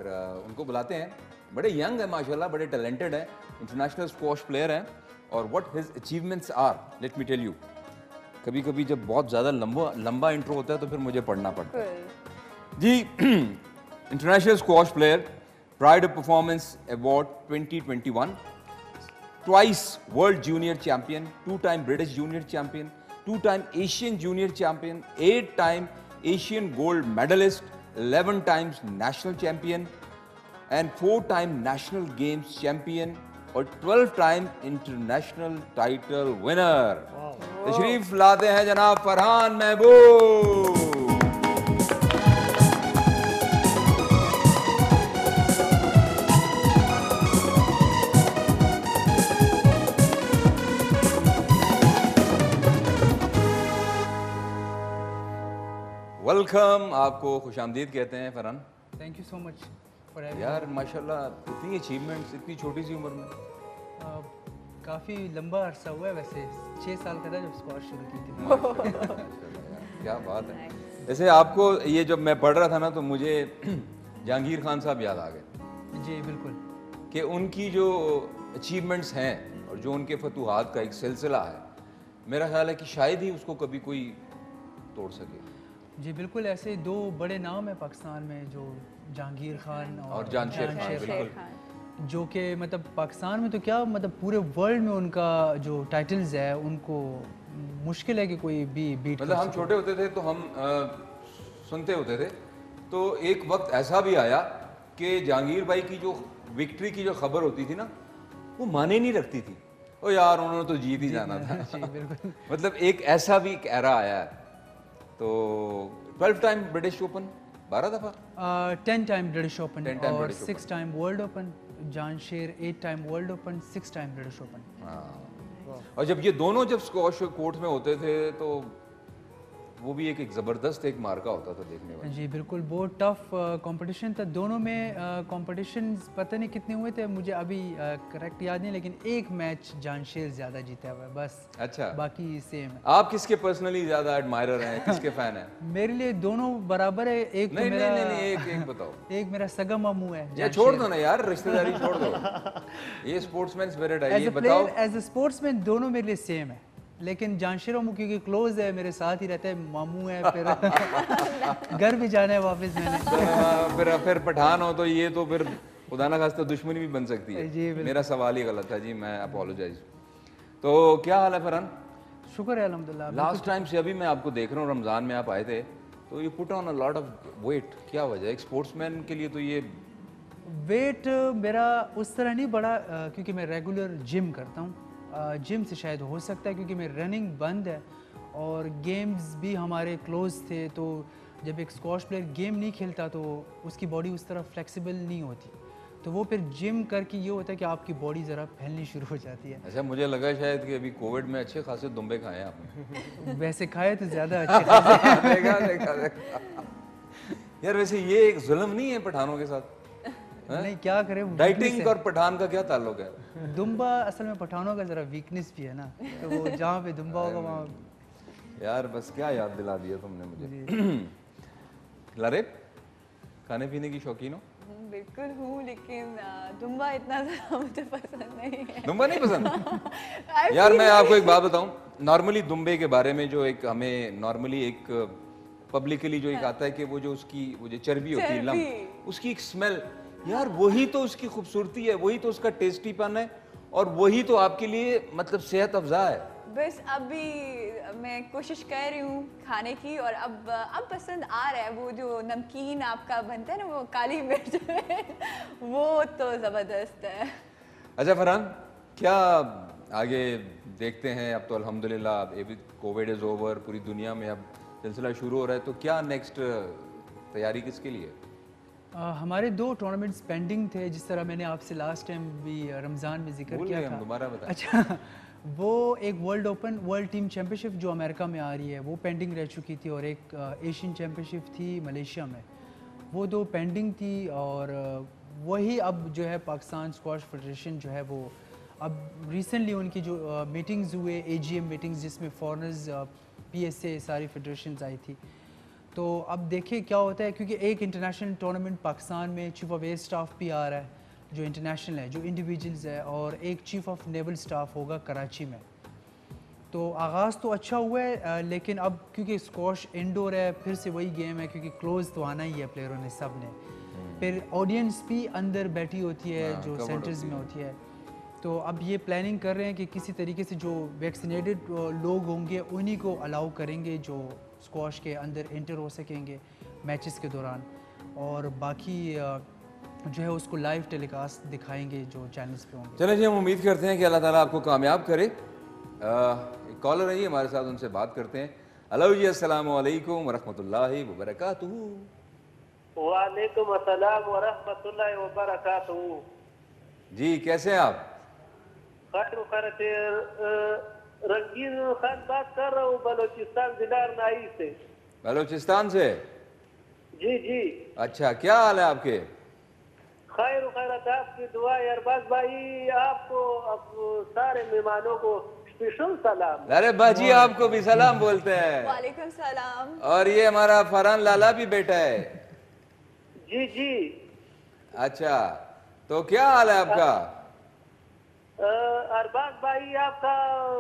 उनको बुलाते हैं। बड़े यंग है माशाल्लाह, बड़े टैलेंटेड है, इंटरनेशनल स्क्वॉश प्लेयर हैं और what his achievements are, let me tell you. कभी कभी जब बहुत ज़्यादा लंबा इंट्रो होता है तो फिर मुझे पढ़ना पड़ता है जी। International squash player, pride of performance award 2021, twice world junior champion, 2 time British junior champion, 2 time Asian junior champion, 8 time Asian gold medalist, 11 times national champion and 4 time national games champion और 12 time international title winner. तशरीफ लाते हैं जनाब फरहान महबूब। Welcome, आपको खुशामदीद कहते हैं Farhan.
Thank you so much for having.
यार माशाल्लाह इतनी अचीवमेंट्स इतनी छोटी सी उम्र में।
काफ़ी लंबा अरसा हुआ है, वैसे 6 साल का था जब स्क्वाश शुरू की थी।
क्या बात है। जैसे आपको ये जब मैं पढ़ रहा था ना तो मुझे जहांगीर खान साहब याद आ गए
जी बिल्कुल,
कि उनकी जो अचीवमेंट्स हैं और जो उनके फतूहात का एक सिलसिला है, मेरा ख्याल है कि शायद ही उसको कभी कोई तोड़ सके।
जी बिल्कुल, ऐसे 2 बड़े नाम हैं पाकिस्तान में, जो जहांगीर खान और
जानशेर खान, बिल्कुल।
जो कि मतलब पाकिस्तान में तो क्या मतलब पूरे वर्ल्ड में उनका जो टाइटल्स है उनको मुश्किल है कि कोई भी बीट।
मतलब हम छोटे होते थे तो हम सुनते होते थे, तो एक वक्त ऐसा भी आया कि जहांगीर भाई की जो विक्ट्री की जो खबर होती थी ना वो माने नहीं रखती थी। ओ यार उन्होंने तो जीत ही जाना था। मतलब एक ऐसा भी एक एरा आया है। तो 12 टाइम ब्रिटिश ओपन, 12 दफ़ा
10 टाइम ब्रिटिश ओपन और 6 time world open. Jansher 8 time world open, 6 time British open.
और जब ये दोनों जब स्क्वॉश कोर्ट में होते थे तो वो भी एक ज़बरदस्त एक मार्का होता था देखने में।
जी बिल्कुल, बहुत टफ कंपटीशन था दोनों में। कंपटीशन पता नहीं कितने हुए थे, मुझे अभी करेक्ट याद नहीं, लेकिन एक मैच जानशेर ज़्यादा जीता हुआ है बस।
अच्छा,
बाकी सेम है।
आप किसके पर्सनली ज़्यादा एडमायरर हैं, किसके फ़ैन हैं?
मेरे लिए दोनों बराबर है। एक
नहीं,
तो मेरा
नहीं, एक बताओ।
एक मेरा सगा मामू है।
ये छोड़ दो ना यार, रिश्तेदारी छोड़ दो। ये स्पोर्ट्समैन स्पिरिट है, ये बताओ।
एज अ स्पोर्ट्समैन दोनों मेरे लिए सेम है, लेकिन जानशेर मामू क्योंकि क्लोज है, मेरे साथ ही रहता है, मामू है, फिर घर भी जाना है वापस मैंने।
फिर पठान हो तो ये तो फिर खुदा ना खास्ता दुश्मनी भी बन सकती है।
जी
मेरा सवाल ही गलत था जी, मैं अपोलोजाइज। तो क्या हाल है फरहान?
शुक्र है अल्हम्दुलिल्लाह।
लास्ट टाइम से अभी मैं आपको देख रहा हूँ, रमज़ान में आप आए थे तो you put on a lot of weight, क्या वजह है? एक स्पोर्ट्समैन के लिए तो ये
वेट मेरा उस तरह नहीं बढ़ा क्योंकि मैं रेगुलर जिम करता हूँ। जिम से शायद हो सकता है क्योंकि मेरी रनिंग बंद है और गेम्स भी हमारे क्लोज थे, तो जब एक स्क्वॉश प्लेयर गेम नहीं खेलता तो उसकी बॉडी उस तरह फ्लेक्सिबल नहीं होती, तो वो फिर जिम करके ये होता है कि आपकी बॉडी ज़रा फैलनी शुरू हो जाती है।
अच्छा, मुझे लगा शायद कि अभी कोविड में अच्छे खासे दुम्बे खाए आपने।
वैसे खाए तो ज़्यादा अच्छे
देखा देखा देखा यार, वैसे ये एक जुल्म नहीं है पठानों के साथ?
नहीं, क्या करें,
डाइटिंग और पठान का क्या ताल्लुक है?
दुम्बा असल में पठानों का ज़रा वीकनेस भी है ना, तो वो जहाँ पे दुम्बा होगा वहाँ।
यार बस क्या याद दिला दिया तुमने मुझे। लारेब, खाने पीने की शौकीन हो?
बिल्कुल हूँ, लेकिन दुम्बा इतना ज़्यादा मुझे पसंद नहीं है।
दुम्बा नहीं पसंद? यार मैं आपको एक बात बताऊं, नॉर्मली दुम्बे के बारे में जो एक हमें नॉर्मली एक पब्लिकली जो एक आता है कि वो जो उसकी वो जो चर्बी होती है लम्ब, उसकी एक स्मेल, यार वही तो उसकी खूबसूरती है, वही तो उसका टेस्टीपन है और वही तो आपके लिए मतलब सेहत अफजा है।
बस अभी मैं कोशिश कर रही हूँ खाने की और अब पसंद आ रहा है वो जो नमकीन आपका बनता है ना, वो काली मिर्च वो तो ज़बरदस्त है।
अच्छा फरहान, क्या आगे देखते हैं? अब तो अल्हम्दुलिल्लाह अभी कोविड इज़ ओवर, पूरी दुनिया में अब सिलसिला शुरू हो रहा है, तो क्या नेक्स्ट तैयारी किसके लिए?
हमारे 2 टूर्नामेंट्स पेंडिंग थे, जिस तरह मैंने आपसे लास्ट टाइम भी रमज़ान में जिक्र किया था।
दोबारा बताएं।
अच्छा, वो एक वर्ल्ड टीम चैम्पियनशिप जो अमेरिका में आ रही है वो पेंडिंग रह चुकी थी, और एक एशियन चैम्पियनशिप थी मलेशिया में, वो 2 पेंडिंग थी। और वही अब जो है पाकिस्तान स्क्वॉश फेडरेशन जो है वो अब रिसेंटली उनकी जो मीटिंग्स हुए, AGM मीटिंग्स, जिसमें फॉरेनर्स PSA सारी फेडरेशंस आई थी, तो अब देखिए क्या होता है, क्योंकि एक इंटरनेशनल टूर्नामेंट पाकिस्तान में चीफ ऑफ एयर स्टाफ भी आ रहा है जो इंटरनेशनल है, जो इंडिविजुअल्स है, और एक चीफ ऑफ नेवल स्टाफ होगा कराची में। तो आगाज़ तो अच्छा हुआ है, लेकिन अब क्योंकि स्क्वॉश इंडोर है, फिर से वही गेम है, क्योंकि क्लोज तो आना ही है प्लेयरों ने सब ने, फिर ऑडियंस भी अंदर बैठी होती है जो सेंटर्स में होती है। तो अब ये प्लानिंग कर रहे हैं कि किसी तरीके से जो वैक्सीनेटेड लोग होंगे उन्हीं को अलाउ करेंगे जो स्क्वॉश के अंदर एंटर हो सकेंगे मैचेस के दौरान, और बाकी जो है उसको लाइव टेलीकास्ट दिखाएंगे जो चैनल्स पे होंगे।
चलें जी, हम उम्मीद करते हैं कि अल्लाह ताला आपको कामयाब करे। एक कॉलर है हमारे साथ, उनसे बात करते हैं। हेलो जी, अस्सलाम वालेकुम व रहमतुल्लाहि व बरकातुहू।
वालेकुम अस्सलाम व रहमतुल्लाहि व बरकातुहू।
जी कैसे हैं आप?
रंगीन खान बात कर रहा हूँ, बलोचिस्तान जिला नाई से।
बलोचिस्तान से?
जी जी।
अच्छा, क्या हाल है आपके?
खैर खैरत, आपकी दुआ। अरबाज भाई, आपको अब सारे मेहमानों को स्पेशल सलाम।
अरे बाजी, आपको भी सलाम बोलते हैं।
वालेकुम सलाम।
और ये हमारा फरहान लाला भी बेटा है।
जी जी।
अच्छा, तो क्या हाल है आपका?
अरबाज भाई, आपका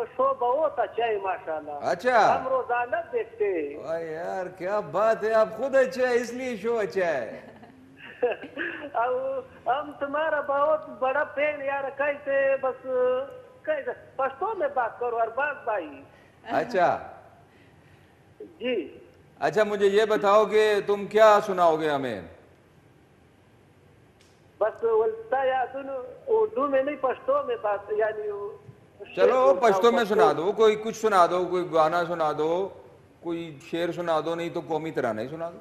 शो बहुत अच्छा है माशाल्लाह।
अच्छा,
हम रोजाना देखते हैं।
वाह यार, क्या बात है, आप खुद अच्छे है इसलिए शो अच्छा है।
अब हम तुम्हारा बहुत बड़ा फैन यार। कैसे बस कैसे पश्तो में बात करो अरबाज भाई। अच्छा जी।
अच्छा, मुझे ये बताओ कि तुम क्या सुनाओगे हमें?
बस उर्दू में नहीं, पश्तो में बात, यानी
चलो पश्तो में सुना दो, कोई कुछ सुना दो, कोई गाना सुना दो, कोई शेर सुना दो, नहीं तो कौमी तराना ही सुना दो।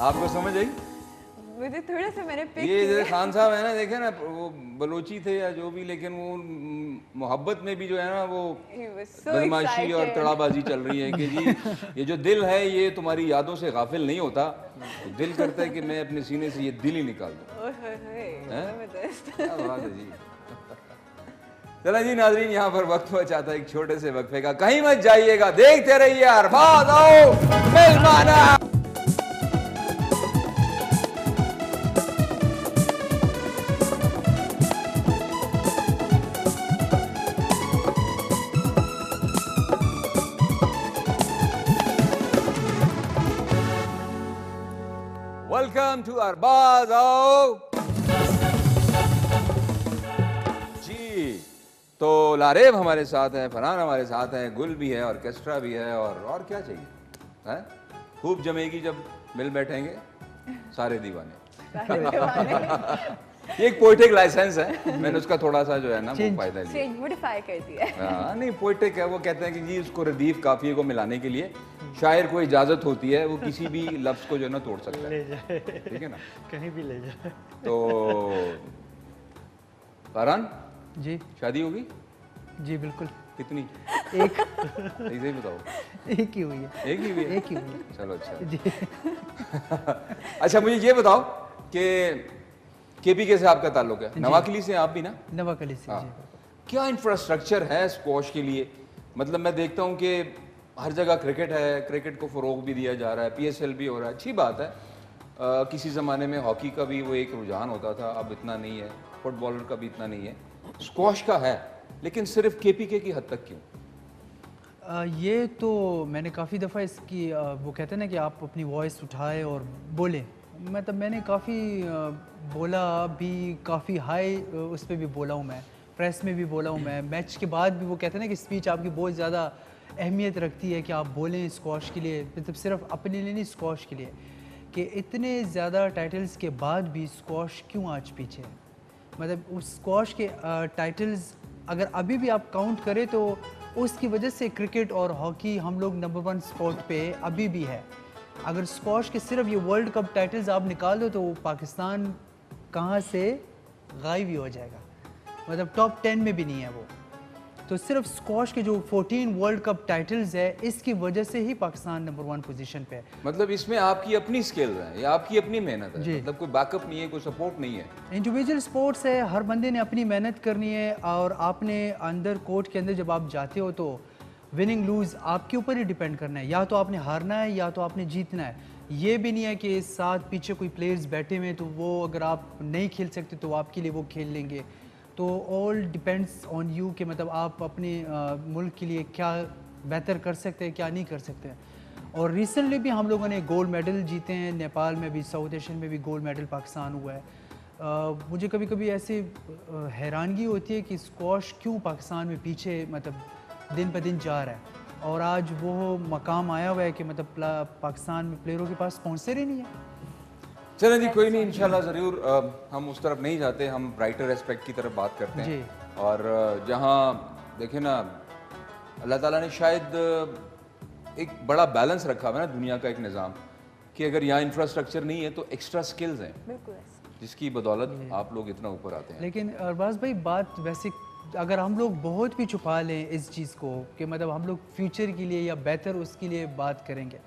आपको समझ आई?
मुझे थोड़ा सा मैंने पिक
ये खान साहब है ना, देखे ना, वो बलोची थे या जो भी, लेकिन वो मोहब्बत में भी जो है ना वो बदमाशी और तड़ाबाजी चल रही है कि जी ये जो दिल है ये तुम्हारी यादों से गाफिल नहीं होता, तो दिल करता है कि मैं अपने सीने से ये दिल ही निकाल दूं। क्या बात है जी। चला जी नाजरीन, यहाँ पर वक्त हुआ चाहता है एक छोटे से वक्फे का, कहीं मत जाइएगा, देखते रहिए अरबाज आओ मेहमाना। अरबाज आओ जी। तो लारेब हमारे साथ हैं, फरहान हमारे साथ हैं, गुल भी है, ऑर्केस्ट्रा भी है, और क्या चाहिए है? खूब जमेगी जब मिल बैठेंगे सारे दीवाने। ये एक पोइटिक लाइसेंस है, मैंने उसका थोड़ा सा जो है ना वो फायदा लिया,
मॉडिफाई कर दिया।
हाँ नहीं पोइटिक है, वो कहते हैं कि जी उसको रदीफ काफिये को मिलाने के लिए शायर को इजाजत होती है, वो किसी भी लफ्ज को जो है ना तोड़ सकता है, ठीक है ना, कहीं भी ले जाए। तो फरहान
जी
शादी होगी?
जी बिल्कुल।
कितनी?
एक।
ऐसे ही बताओ।
एक ही हुई है।
एक ही हुई है?
एक ही हुई है।
चलो अच्छा
जी।
अच्छा मुझे ये बताओ कि केपीके से आपका ताल्लुक है, नवाकली से आप भी ना?
नवाकली से।
हाँ। क्या इंफ्रास्ट्रक्चर है स्क्वॉश के लिए? मतलब मैं देखता हूँ कि हर जगह क्रिकेट है, क्रिकेट को फ़रोग भी दिया जा रहा है, पीएसएल भी हो रहा है, अच्छी बात है। किसी ज़माने में हॉकी का भी वो एक रुझान होता था, अब इतना नहीं है, फुटबॉलर का भी इतना नहीं है, स्क्वॉश का है, लेकिन सिर्फ केपीके की हद तक क्यों?
ये तो मैंने काफ़ी दफ़ा इसकी वो कहते हैं ना कि आप अपनी वॉइस उठाए और बोलें, मतलब मैंने काफ़ी बोला भी, काफ़ी हाई उस पर भी बोला हूँ मैं, प्रेस में भी बोला हूँ मैं, मैच के बाद भी वो कहते हैं ना कि स्पीच आपकी बहुत ज़्यादा अहमियत रखती है कि आप बोलें स्क्वॉश के लिए, मतलब सिर्फ अपने लिए नहीं स्क्वॉश के लिए, कि इतने ज़्यादा टाइटल्स के बाद भी स्क्वॉश क्यों आज पीछे है। मतलब उस स्क्वॉश के टाइटल्स अगर अभी भी आप काउंट करें तो उसकी वजह से क्रिकेट और हॉकी हम लोग नंबर 1 स्पॉट पे अभी भी है। अगर स्क्वॉश के सिर्फ ये वर्ल्ड कप टाइटल्स आप निकाल दो तो पाकिस्तान कहाँ से गायब ही हो जाएगा, मतलब टॉप 10 में भी नहीं है वो। तो सिर्फ स्क्वॉश के जो 14 वर्ल्ड कप टाइटल्स है इसकी वजह से ही पाकिस्तान नंबर 1 पोजीशन पे है।
मतलब इसमें आपकी अपनी स्किल्स हैं या आपकी अपनी मेहनत है? मतलब कोई बैकअप नहीं है, कोई सपोर्ट नहीं है?
इंडिविजुअल स्पोर्ट्स है, हर बंदे ने अपनी मेहनत करनी है, और आपने अंदर कोर्ट के अंदर जब आप जाते हो तो विनिंग लूज आपके ऊपर ही डिपेंड करना है, या तो आपने हारना है या तो आपने जीतना है। ये भी नहीं है कि साथ पीछे कोई प्लेयर्स बैठे हुए हैं तो वो अगर आप नहीं खेल सकते तो आपके लिए वो खेल लेंगे। तो ऑल डिपेंड्स ऑन यू कि मतलब आप अपने मुल्क के लिए क्या बेहतर कर सकते हैं, क्या नहीं कर सकते हैं। और रिसेंटली भी हम लोगों ने गोल्ड मेडल जीते हैं, नेपाल में भी, साउथ एशियन में भी गोल्ड मेडल पाकिस्तान हुआ है। मुझे कभी कभी ऐसी हैरानगी होती है कि स्क्वॉश क्यों पाकिस्तान में पीछे मतलब दिन ब दिन जा रहा है, और आज वो मकाम आया हुआ है कि मतलब पाकिस्तान में प्लेयरों के पास स्पॉन्सर ही नहीं है।
चलें जी, कोई नहीं, इंशाल्लाह ज़रूर हम उस तरफ नहीं जाते, हम ब्राइटर एस्पेक्ट की तरफ बात करते हैं। और जहाँ देखें ना, अल्लाह ताला ने शायद एक बड़ा बैलेंस रखा हुआ है ना दुनिया का एक निज़ाम, कि अगर यहाँ इंफ्रास्ट्रक्चर नहीं है तो एक्स्ट्रा स्किल्स हैं जिसकी बदौलत आप लोग इतना ऊपर आते हैं।
लेकिन अरबाज भाई बात वैसे अगर हम लोग बहुत भी छुपा लें इस चीज़ को कि मतलब हम लोग फ्यूचर के लिए या बेहतर उसके लिए बात करेंगे,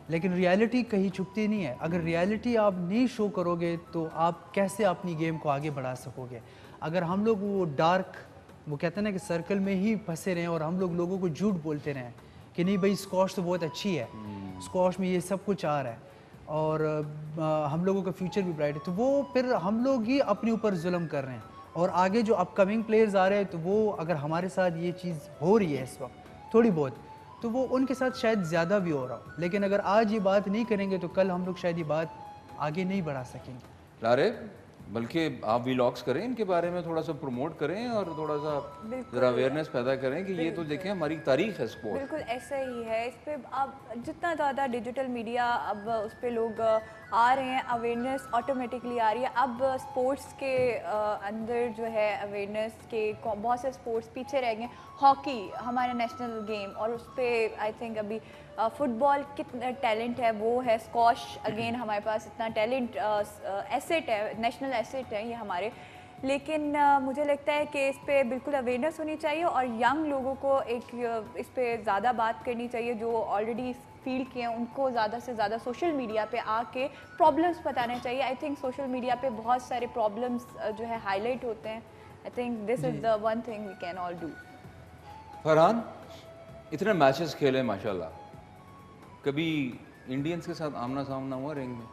लेकिन रियलिटी कहीं छुपती नहीं है। अगर रियलिटी आप नहीं शो करोगे तो आप कैसे अपनी गेम को आगे बढ़ा सकोगे? अगर हम लोग वो डार्क, वो कहते हैं ना कि सर्कल में ही फंसे रहें और हम लोग लोगों को झूठ बोलते रहें कि नहीं भाई स्क्वॉश तो बहुत अच्छी है, स्क्वॉश में ये सब कुछ आ रहा है और हम लोगों का फ्यूचर भी ब्राइट है, तो वो फिर हम लोग ही अपने ऊपर जुल्म कर रहे हैं। और आगे जो अपकमिंग प्लेयर्स आ रहे हैं तो वो अगर हमारे साथ ये चीज़ हो रही है इस वक्त थोड़ी बहुत, तो वो उनके साथ शायद ज़्यादा भी हो रहा हो, लेकिन अगर आज ये बात नहीं करेंगे तो कल हम लोग शायद ये बात आगे नहीं बढ़ा सकेंगे।
लारे, बल्कि आप व्लॉग्स करें, इनके बारे में थोड़ा सा प्रमोट करें और थोड़ा सा जरा अवेयरनेस पैदा करें कि ये तो देखें हमारी तारीख है स्पोर्ट।
बिल्कुल ऐसा ही है। इस पे अब जितना ज़्यादा डिजिटल मीडिया अब उस पे लोग आ रहे हैं, अवेयरनेस ऑटोमेटिकली आ रही है। अब स्पोर्ट्स के अंदर जो है अवेयरनेस के बहुत से स्पोर्ट्स पीछे रह गए। हॉकी हमारा नेशनल गेम, और उस पर आई थिंक अभी फुटबॉल कितना टैलेंट है वो है। स्क्वॉश अगेन हमारे पास इतना टैलेंट एसेट है, नेशनल एसेट है ये हमारे। लेकिन मुझे लगता है कि इस पे बिल्कुल अवेयरनेस होनी चाहिए और यंग लोगों को एक इस पे ज़्यादा बात करनी चाहिए। जो ऑलरेडी फील्ड के हैं उनको ज़्यादा से ज़्यादा सोशल मीडिया पे आके प्रॉब्लम्स बताने चाहिए। आई थिंक सोशल मीडिया पे बहुत सारे प्रॉब्लम्स जो है हाईलाइट होते हैं। I think this is the one thing we can all do.
Farhan, इतने मैचेस खेले माशाल्लाह, कभी इंडियंस के साथ आमना सामना हुआ रिंग में?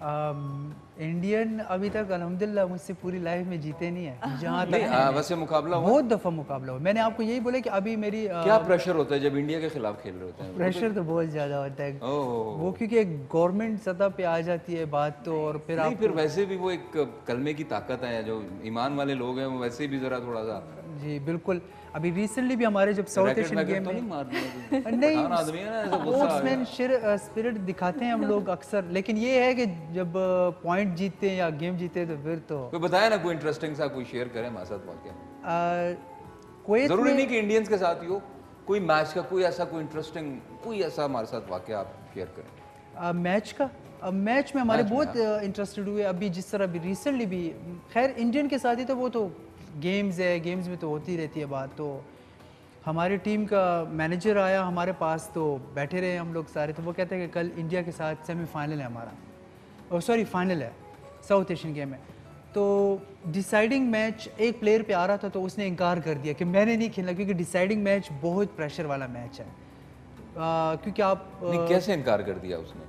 इंडियन अभी तक अल्हम्दुलिल्लाह मुझसे पूरी लाइफ में जीते नहीं है। जहाँ
नहीं, वैसे मुकाबला हुआ?
बहुत दफ़ा मुकाबला हुआ। मैंने आपको यही बोला कि अभी मेरी
क्या प्रेशर होता है जब इंडिया के खिलाफ खेल रहे होते हैं?
प्रेशर तो बहुत ज़्यादा होता है वो, क्योंकि एक गवर्नमेंट सतह पे आ जाती है बात तो, और फिर आप
फिर वैसे भी वो एक कलमे की ताकत है, जो ईमान वाले लोग हैं वो वैसे भी ज़रा थोड़ा सा।
जी बिल्कुल। अभी रिसेंटली भी हमारे जब साउथ एशियन गेम में स्पोर्ट्समैन स्पिरिट दिखाते हैं हम लोग अक्सर, लेकिन ये है कि जब पॉइंट जीतते हैं या गेम जीते हैं तो फिर तो
कोई बताया ना, कोई इंटरेस्टिंग सा कोई शेयर करें हमारे साथ वाकया।
कोई
जरूरी नहीं कि इंडियंस के साथ ही हो, कोई मैच का कोई ऐसा कोई इंटरेस्टिंग कोई ऐसा हमारे साथ वाकया आप शेयर करें।
मैच का मैच में हमारे बहुत इंटरेस्टेड हुए अभी, जिस तरह अभी रिसेंटली भी, खैर इंडियन के साथ ही तो वो तो गेम्स है, गेम्स में तो होती रहती है बात। तो हमारी टीम का मैनेजर आया हमारे पास, तो बैठे रहे हम लोग सारे, तो वो कहते हैं कि कल इंडिया के साथ सेमीफाइनल है हमारा, और सॉरी फाइनल है साउथ एशियन गेम में। तो डिसाइडिंग मैच एक प्लेयर पे आ रहा था, तो उसने इनकार कर दिया कि मैंने नहीं खेलना, क्योंकि डिसाइडिंग मैच बहुत प्रेशर वाला मैच है। क्योंकि आप
कैसे इनकार कर दिया उसने?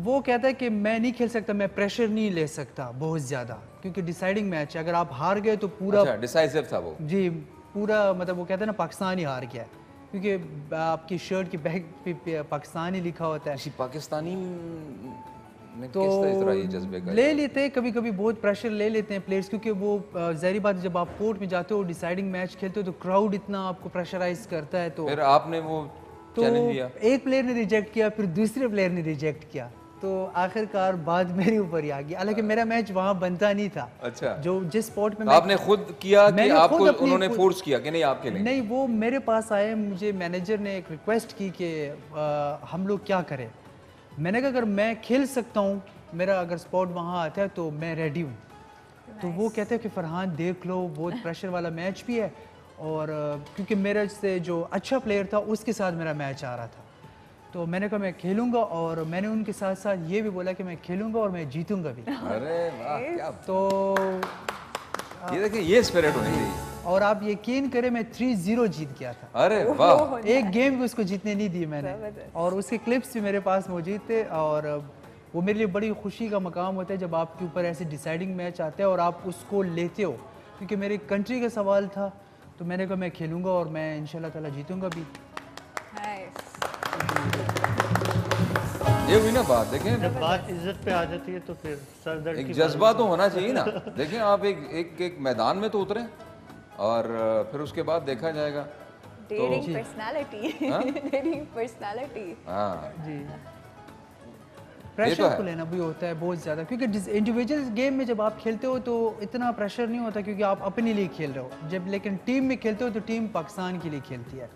वो कहता है कि मैं नहीं खेल सकता, मैं प्रेशर नहीं ले सकता बहुत ज़्यादा, क्योंकि डिसाइडिंग मैच है, अगर आप हार गए तो पूरा
डिसाइसिव था वो।
जी पूरा, मतलब वो कहते हैं ना पाकिस्तान ही हार गया, क्योंकि आपकी शर्ट की बैक पे पाकिस्तान ही लिखा होता है।
पाकिस्तानी
तो ले लेते हैं कभी कभी, बहुत प्रेशर ले लेते हैं प्लेयर्स, क्योंकि वो ज़ाहिर बात, जब आप कोर्ट में जाते हो डिसाइडिंग मैच खेलते हो तो क्राउड इतना आपको प्रेशराइज करता है। तो
फिर आपने वो
चैलेंज लिया, एक प्लेयर ने रिजेक्ट किया, फिर दूसरे प्लेयर ने रिजेक्ट किया, तो आखिरकार बात मेरे ऊपर ही आ गई। हालांकि मेरा मैच वहाँ बनता नहीं था।
अच्छा।
जो जिस स्पॉट में
आपने खुद किया कि आपको उन्होंने फोर्स किया कि नहीं आप खेलेंगे?
नहीं, वो मेरे पास आए, मुझे मैनेजर ने एक रिक्वेस्ट की कि हम लोग क्या करें। मैंने कहा अगर मैं खेल सकता हूँ, मेरा अगर स्पॉट वहाँ आता है तो मैं रेडी हूँ। तो वो कहते हैं कि फरहान देख लो, बहुत प्रेशर वाला मैच भी है, और क्योंकि मेरे से जो अच्छा प्लेयर था उसके साथ मेरा मैच आ रहा था, तो मैंने कहा मैं खेलूंगा, और मैंने उनके साथ साथ ये भी बोला कि मैं खेलूंगा और मैं जीतूंगा भी।
अरे वाह, क्या
तो
ये देखिए, ये स्पिरिट होनी चाहिए। और
आप यकीन करें मैं 3-0 जीत गया था।
अरे वाह,
एक गेम भी उसको जीतने नहीं दी मैंने, और उसके क्लिप्स भी मेरे पास मौजूद थे। और वो मेरे लिए बड़ी खुशी का मकाम होता है जब आपके ऊपर ऐसे डिसाइडिंग मैच आते हैं और आप उसको लेते हो, क्योंकि मेरी कंट्री का सवाल था, तो मैंने कहा मैं खेलूंगा और मैं इंशाल्लाह ताला जीतूंगा भी।
ये हुई ना बात, देखें
जब बात इज्जत पे आ जाती है तो फिर सरदर्द
एक जज्बा तो होना चाहिए ना। देखें आप एक मैदान में तो उतरे, और फिर उसके बाद देखा जाएगा।
Daring personality.
हाँ
जी, प्रेशर तो लेना भी होता है बहुत ज़्यादा, क्योंकि इंडिविजुअल गेम में जब आप खेलते हो तो इतना प्रेशर नहीं होता, क्योंकि आप अपने लिए खेल रहे हो। जब लेकिन टीम में खेलते हो तो टीम पाकिस्तान के लिए खेलती है।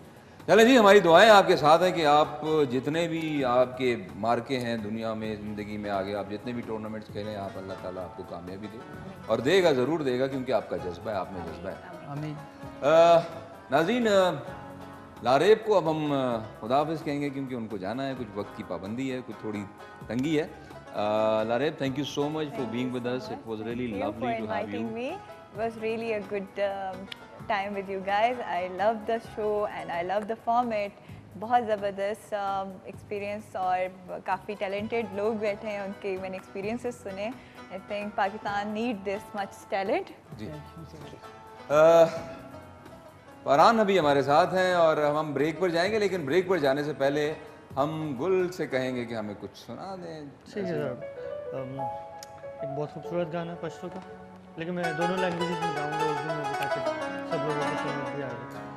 चले जी, हमारी दुआएं आपके साथ हैं कि आप जितने भी आपके मार्के हैं दुनिया में, ज़िंदगी में आगे आप जितने भी टूर्नामेंट्स खेलें, आप अल्लाह ताला आपको कामयाबी दे, और देगा, ज़रूर देगा, क्योंकि आपका जज्बा है, आप में जज्बा है।
आमीन।
नाज़रीन, लारेब को अब हम खुदाफिज़ कहेंगे, क्योंकि उनको जाना है, कुछ वक्त की पाबंदी है, कुछ थोड़ी तंगी है। Laraib, thank you so much for being with us, it was really lovely to have you.
It was really a good time with you guys. I love the show and I love the format. बहुत ज़बरदस्त experience, और काफ़ी talented लोग बैठे हैं, उनके मैंने experiences सुने। I think Pakistan need this much talent.
जी, फरहान अभी हमारे साथ हैं और हम ब्रेक पर जाएंगे, लेकिन ब्रेक पर जाने से पहले हम गुल से कहेंगे कि हमें कुछ सुना दें।
ठीक है सर, एक बहुत खूबसूरत गाना पश्तो का, लेकिन मैं दोनों लैंग्वेजेस में गाऊंगा, उर्दू में भी, ताकि सब लोगों को समझ भी आ जाए।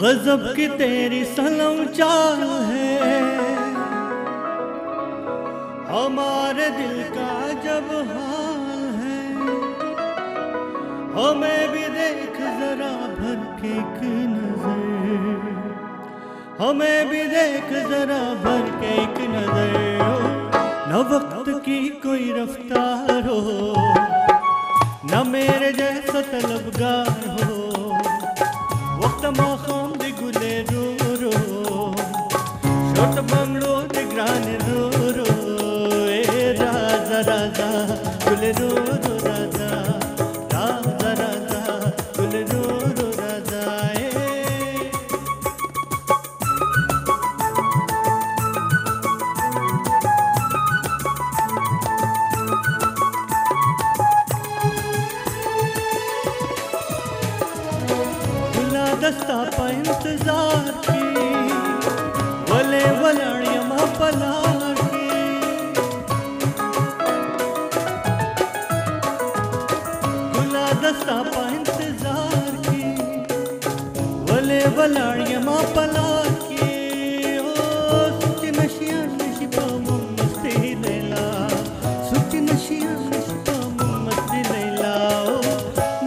गज़ब की तेरी सनम चाल है, हमारे दिल का जब हाल है, हमें भी देख जरा भर के एक नजर, हमें भी देख जरा भर के एक नजर, न वक्त की कोई रफ्तार हो, न मेरे जैसा तलबगार हो, वक्त मौसम दी गुले रो रो, छोट बंगलो दी ग्रान रो रो, ए राजा राजा गुले रो रो राजा, राजा राजा गुले रो रो राजा, वलाड़िया माँ पला के ओ सुच नशिया नशिपा मस्ती लैला सुच नशिया नशिपा मस्ती लैला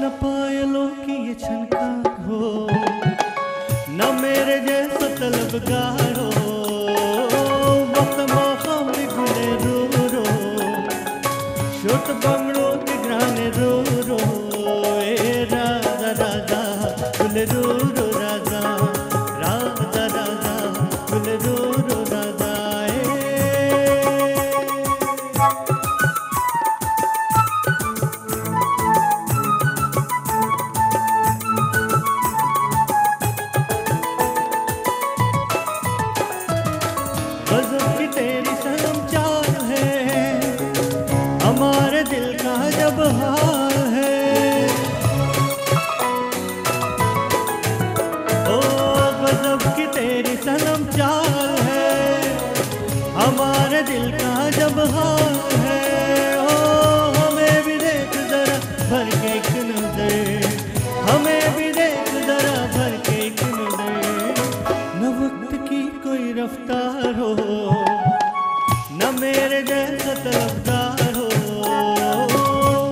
न पायलों की ये छनकार हो न मेरे जैसा तलबगार हो वक्त मौकाम गुले रो रो छोट बंगड़ों के घराने रो रो ए राजा राजा गुले रो रो राजा राजा राजा गुले रो रो राजा गजब की तेरी सनम चाल है हमारे दिल का जब हाल है ओ गजब की तेरी सनम चाल है हमारे दिल का जब हाल है ओ हमें भी देख जरा भर के एक नजर हमें भी देख जरा भर के एक नजर न वक्त की कोई रफ्तार हो न मेरे जैसा तरफदार हो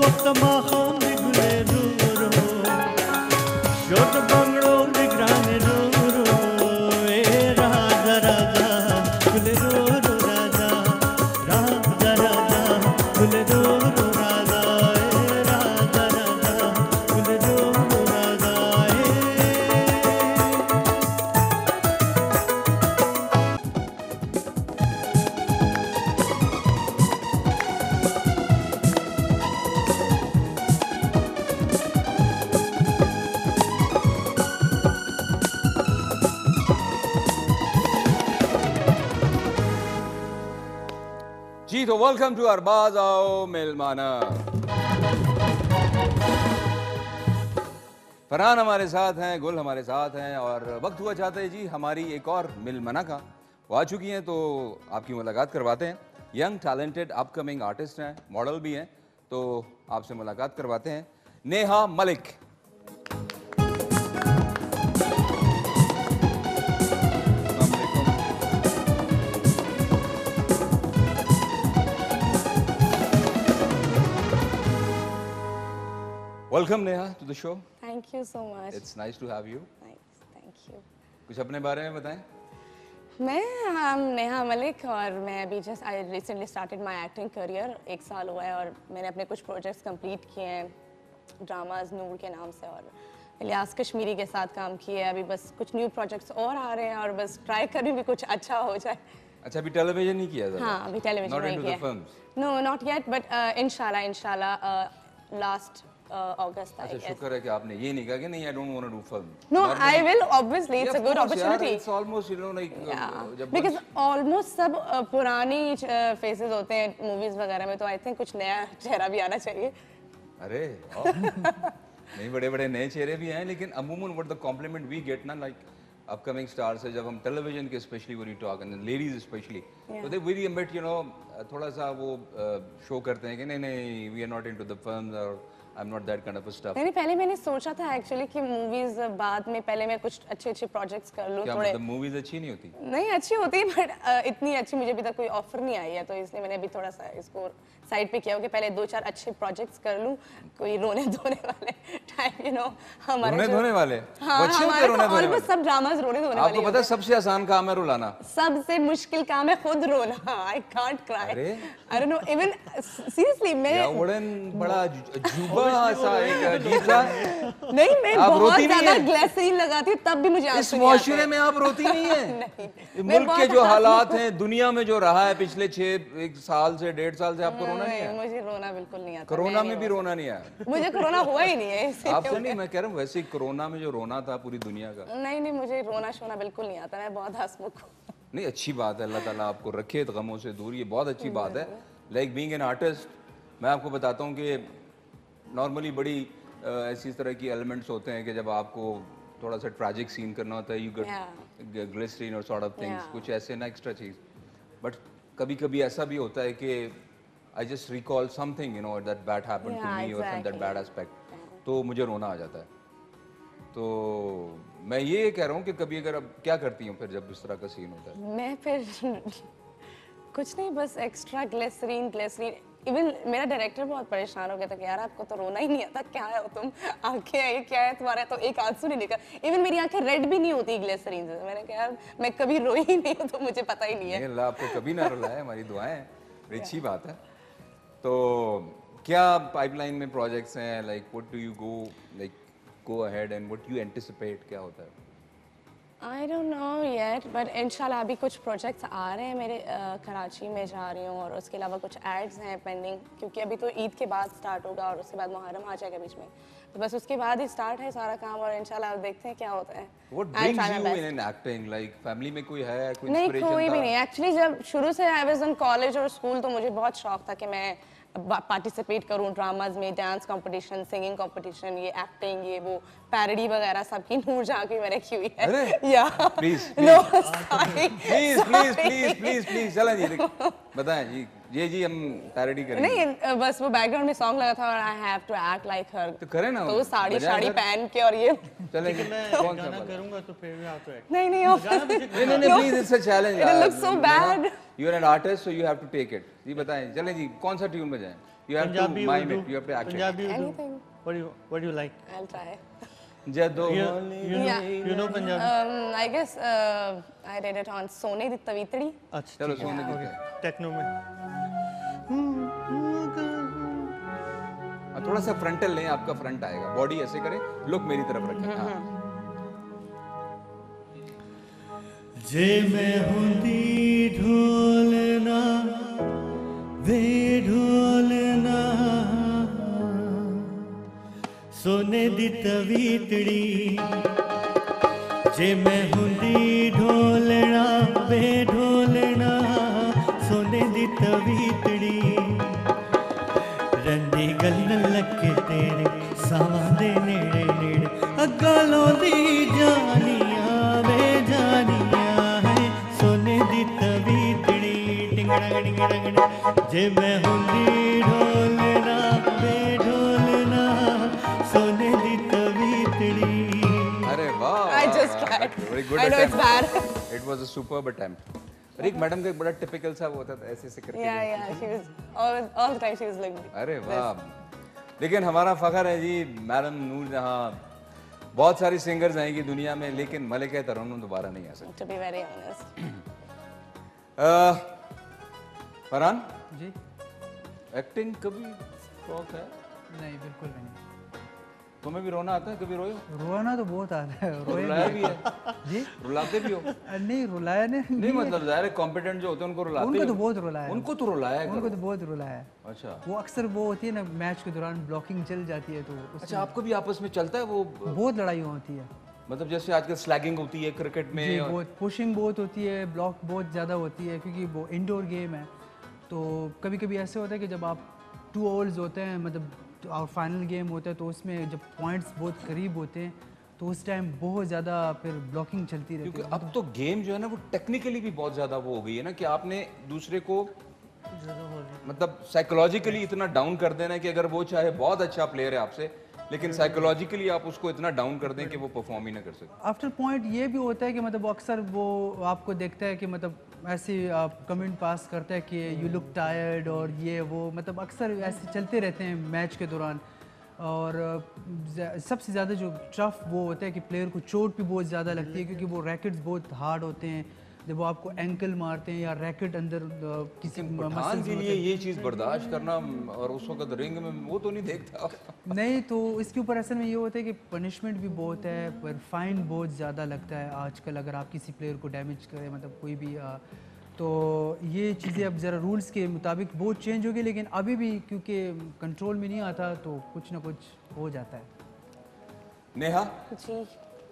वक्त माखों में गुले रो रो छोट बंगड़ों में ग्राने रो रो ए राजा राजा गुले रो रो राजा राजा राजा गुले रो रो राजा ए राजा राजा गुले रो रो राजा
जी तो वेलकम टू अरबाज आओ मेलमाना। फरहान हमारे साथ हैं, गुल हमारे साथ हैं और वक्त हुआ चाहता है जी हमारी एक और मिलमना का। वो आ चुकी हैं तो आपकी मुलाकात करवाते हैं। यंग टैलेंटेड अपकमिंग आर्टिस्ट हैं, मॉडल भी हैं, तो आपसे मुलाकात करवाते हैं। Neha Malik. Welcome Neha to the show.
Thank you so much.
It's nice to have you.
Nice, thank you.
कुछ अपने बारे में बताएं।
मैं नेहा मलिक और मैं अभी I recently started my acting career. 1 साल हुआ है और मैंने अपने कुछ प्रोजेक्ट्स कंप्लीट किए हैं ड्रामाज नूर के नाम से और इलियास कश्मीरी के साथ काम किए। अभी बस कुछ न्यू प्रोजेक्ट्स और आ रहे हैं और बस ट्राई कर रही हूँ कुछ अच्छा हो जाए।
अच्छा अभी टेलीविजन नहीं किया था?
हाँ अभी टेलीविजन नहीं किया। नो नॉट येट बट इंशाल्लाह लास्ट अगस्त।
अच्छा शुक्र है कि आपने ये नहीं कहा कि नहीं I don't want to do film.
No I will obviously it's a good opportunity.
It's almost you know like
because almost सब पुरानी फेसेस होते हैं मूवीज वगैरह में, तो आई थिंक कुछ नया चेहरा भी आना चाहिए।
अरे नहीं बड़े बड़े नए चेहरे भी हैं लेकिन अमूमन what the compliment we get ना लाइक अपकमिंग स्टार्स है जब हम टेलीविजन के specially when you talk and ladies specially तो they very ambit you know थोड़ा सा वो शो करते हैं कि नहीं नहीं we are not into the films और I am not that kind of stuff.
नहीं पहले मैंने सोचा था एक्चुअली कि मूवीज बाद में पहले मैं कुछ अच्छे प्रोजेक्ट्स कर लूं।
थोड़े मूवीज अच्छी नहीं होती?
नहीं अच्छी होती है बट इतनी अच्छी मुझे अभी तक कोई ऑफर नहीं आई है, तो इसलिए मैंने अभी थोड़ा सा इसको साइड पे किया कि पहले 2-4 अच्छे प्रोजेक्ट्स कर लूं, कोई रोने धोने वाले टाइप यू नो हमारे
रोने धोने वाले।
हाँ हमारे तो ऑलमोस्ट सब ड्रामाज रोने धोने वाले।
आपको पता है सबसे आसान काम है रुलाना,
सबसे मुश्किल काम है खुद रोना। I can't cry. I don't know even seriously मैं
बड़ा जुबा सा एक अजीब सा।
नहीं मैं बहुत ज्यादा ग्लिसरीन लगाती हूँ तब भी मुझे आंसू
इस माशरे में आप रोती नहीं है। मुल्क के जो हालात हैं दुनिया में जो रहा है पिछले 1 साल से 1.5 साल से आपको रोना नहीं है?
मुझे रोना बिल्कुल नहीं आता।
कोरोना में भी रोना नहीं आया?
मुझे कोरोना हुआ ही नहीं है।
आपको नहीं, मैं कह रहा हूँ वैसे ही कोरोना में जो रोना था पूरी दुनिया का।
नहीं मुझे रोना शोना बिल्कुल नहीं आता, मैं बहुत हंसमुख हूँ।
नहीं अच्छी बात है, अल्लाह ताला आपको रखे गमों से दूर, ये बहुत अच्छी बात है। लाइक बीइंग एन आर्टिस्ट मैं आपको बताता हूँ कि नॉर्मली बड़ी ऐसी तरह की एलिमेंट्स होते हैं कि जब आपको थोड़ा सा ट्रैजिक सीन करना होता है यू गेट ग्लिसरीन और सॉर्ट ऑफ थिंग्स, कुछ ऐसे ना एक्स्ट्रा चीज। बट कभी कभी ऐसा भी होता है कि I just recall something you know that bad happened to me और सम दैट बैड एस्पेक्ट, तो मुझे रोना आ जाता है। तो मैं ये कह रहा हूँ कि कभी अगर अब क्या करती हूँ फिर जब इस तरह का सीन होता है?
मैं फिर कुछ नहीं, बस एक्स्ट्रा ग्लिसरीन इवन मेरा डायरेक्टर बहुत परेशान हो गया था कि यार आपको तो रोना ही नहीं आता, क्या है तुम, आंखें ये क्या है तुम्हारे, तो एक आंसू नहीं निकला। इवन मेरी आंखें रेड भी नहीं होती ग्लिसरीन से। मैंने कहा यार मैं कभी रोई ही नहीं हूँ तो मुझे पता ही नहीं है।
अल्लाह आपको कभी ना रुलाए, हमारी दुआएं हैं, बड़ी अच्छी बात है। तो क्या पाइपलाइन में प्रोजेक्ट्स हैं, like what do you go ahead and what you anticipate, क्या होता है?
I don't know yet, but इंशाल्लाह अभी कुछ प्रोजेक्ट्स आ रहे हैं मेरे। कराची में जा रही हूँ और उसके अलावा कुछ एड्स हैं पेंडिंग, क्योंकि अभी तो ईद के बाद स्टार्ट होगा और उसके बाद मुहर्रम आ जाएगा बीच में, तो बस उसके बाद ही स्टार्ट है सारा काम और इंशाल्लाह देखते हैं क्या होता है।
What brings you in acting? Like family में कोई है, कोई
नहीं,
inspiration
कोई
था?
भी नहीं। एक्चुअली जब शुरू से आई वाज इन कॉलेज और स्कूल तो मुझे बहुत शौक था कि मैं पार्टिसिपेट करूं ड्रामाज में, डांस कंपटीशन, सिंगिंग कंपटीशन, ये एक्टिंग, ये वो पैरोडी वगैरह सबकी नूर जहाँ की मैंने की हुई है। या
प्लीज
नो
प्लीज चला जी बताएं जी, ये जी हम पैरोडी करेंगे।
नहीं, बस वो बैकग्राउंड में सॉन्ग लगा था और I have to act like her,
तो करें ना,
तो साड़ी पहन के और ये
चलेंगे।
मैं गाना करूंगा तो फिर भी आप तो एक्ट
नहीं
नहीं please, it's a challenge.
It looks so bad.
You are an artist so you have to take it. जी बताएं, चलें जी, कौन सा ट्यून बजाएं? You have to mime it, you have to act
Punjabi
anything,
what do you like?
I will try.
जदों
You know Punjabi?
I guess I did it on सोने दी तवीतड़ी।
अच्छा
चलो सोने दी
टेक्नो में
थोड़ा सा फ्रंटल लें, आपका फ्रंट आएगा, बॉडी ऐसे करें, लुक मेरी तरफ रखें। हाँ।
जे मैं हुंदी ढोलना वे ढोलना सोने दी तवीतड़ी, जे मैं हुंदी ढोलना वे ढोलना सोने दी तवीतड़ी, रंदी गल्लन लगे तेरे सावां दे नेड़े नेड़े, अगालों दी जानिया वे जानिया है सोने दी तवीतड़ी, टिंगड़ंग टिंगड़ंग जे मैं हुंदी ढोलना वे ढोलना सोने दी तवीतड़ी।
अरे वाह,
I just tried.
very good
I know it's
attempt.
bad.
It was a superb attempt. और एक मैडम का एक बड़ा टिपिकल सा वो होता था, ऐसे ऐसे करके।
Yeah, she was all the time she was like.
अरे वाह, लेकिन हमारा फखर है जी, मैडम नूर जहाँ बहुत सारी सिंगर्स आएंगी दुनिया में, लेकिन मलिका तरन्नुम दोबारा नहीं आ सकती।
To be very honest.
Farhan
ji
acting कभी शौक है?
नहीं, बिल्कुल भी नहीं।
तुम्हें भी रोना आता है? कभी रोए हो?
रोना तो बहुत आता है, रोए
रुलाया भी है?
जी,
रुलाते भी हो?
नहीं रुलाया
नहीं मतलब जाहिर है कॉम्पिटेंट जो होते हैं उनको रुलाते
उनको
ही
तो
हो।
बहुत रुलाया है।
उनको तो रुलाया है
उनको
करो।
तो बहुत रुलाया है।
अच्छा
वो अक्सर वो होती है ना मैच के दौरान ब्लॉकिंग चल जाती है, तो
अच्छा, आपको भी आपस में चलता है वो?
बहुत लड़ाई होती है।
मतलब जैसे आजकल स्लैगिंग होती है क्रिकेट में
जी,
और...
बहुत पुशिंग बहुत होती है, ब्लॉक बहुत ज़्यादा होती है, क्योंकि वो इंडोर गेम है। तो कभी कभी ऐसे होता है कि जब आप 2 ओवर्स होते हैं, मतलब और फाइनल गेम होता है, तो उसमें जब पॉइंट्स बहुत करीब होते हैं तो उस टाइम बहुत ज़्यादा फिर ब्लॉकिंग चलती रहती है।
क्योंकि अब तो गेम जो है ना वो टेक्निकली भी बहुत ज़्यादा वो हो गई है ना, कि आपने दूसरे को मतलब साइकोलॉजिकली इतना डाउन कर देना है कि अगर वो चाहे बहुत अच्छा प्लेयर है आपसे, लेकिन साइकोलॉजिकली आप उसको इतना डाउन कर दें कि वो परफॉर्म ही ना कर सके।
आफ्टर पॉइंट ये भी होता है कि मतलब अक्सर वो आपको देखता है कि मतलब ऐसे आप कमेंट पास करता है कि यू लुक टायर्ड और ये वो, मतलब अक्सर ऐसे चलते रहते हैं मैच के दौरान। और सबसे ज़्यादा जो टफ वो होता है कि प्लेयर को चोट भी बहुत ज़्यादा लगती है, क्योंकि वो रैकेट्स बहुत हार्ड होते हैं। जब वो आपको एंकल मारते हैं या रैकेट अंदर किसी
पठान के लिए ये चीज़ बर्दाश्त करना, और उस वक्त रिंग में वो तो नहीं देखता
नहीं, तो इसके ऊपर असल में ये होता है कि पनिशमेंट भी बहुत है, पर फाइन बहुत ज़्यादा लगता है आजकल अगर आप किसी प्लेयर को डैमेज करें, मतलब कोई भी तो ये चीज़ें अब ज़रा रूल्स के मुताबिक बहुत चेंज हो गई, लेकिन अभी भी क्योंकि कंट्रोल में नहीं आता तो कुछ ना कुछ हो जाता है।
नेहा
जी,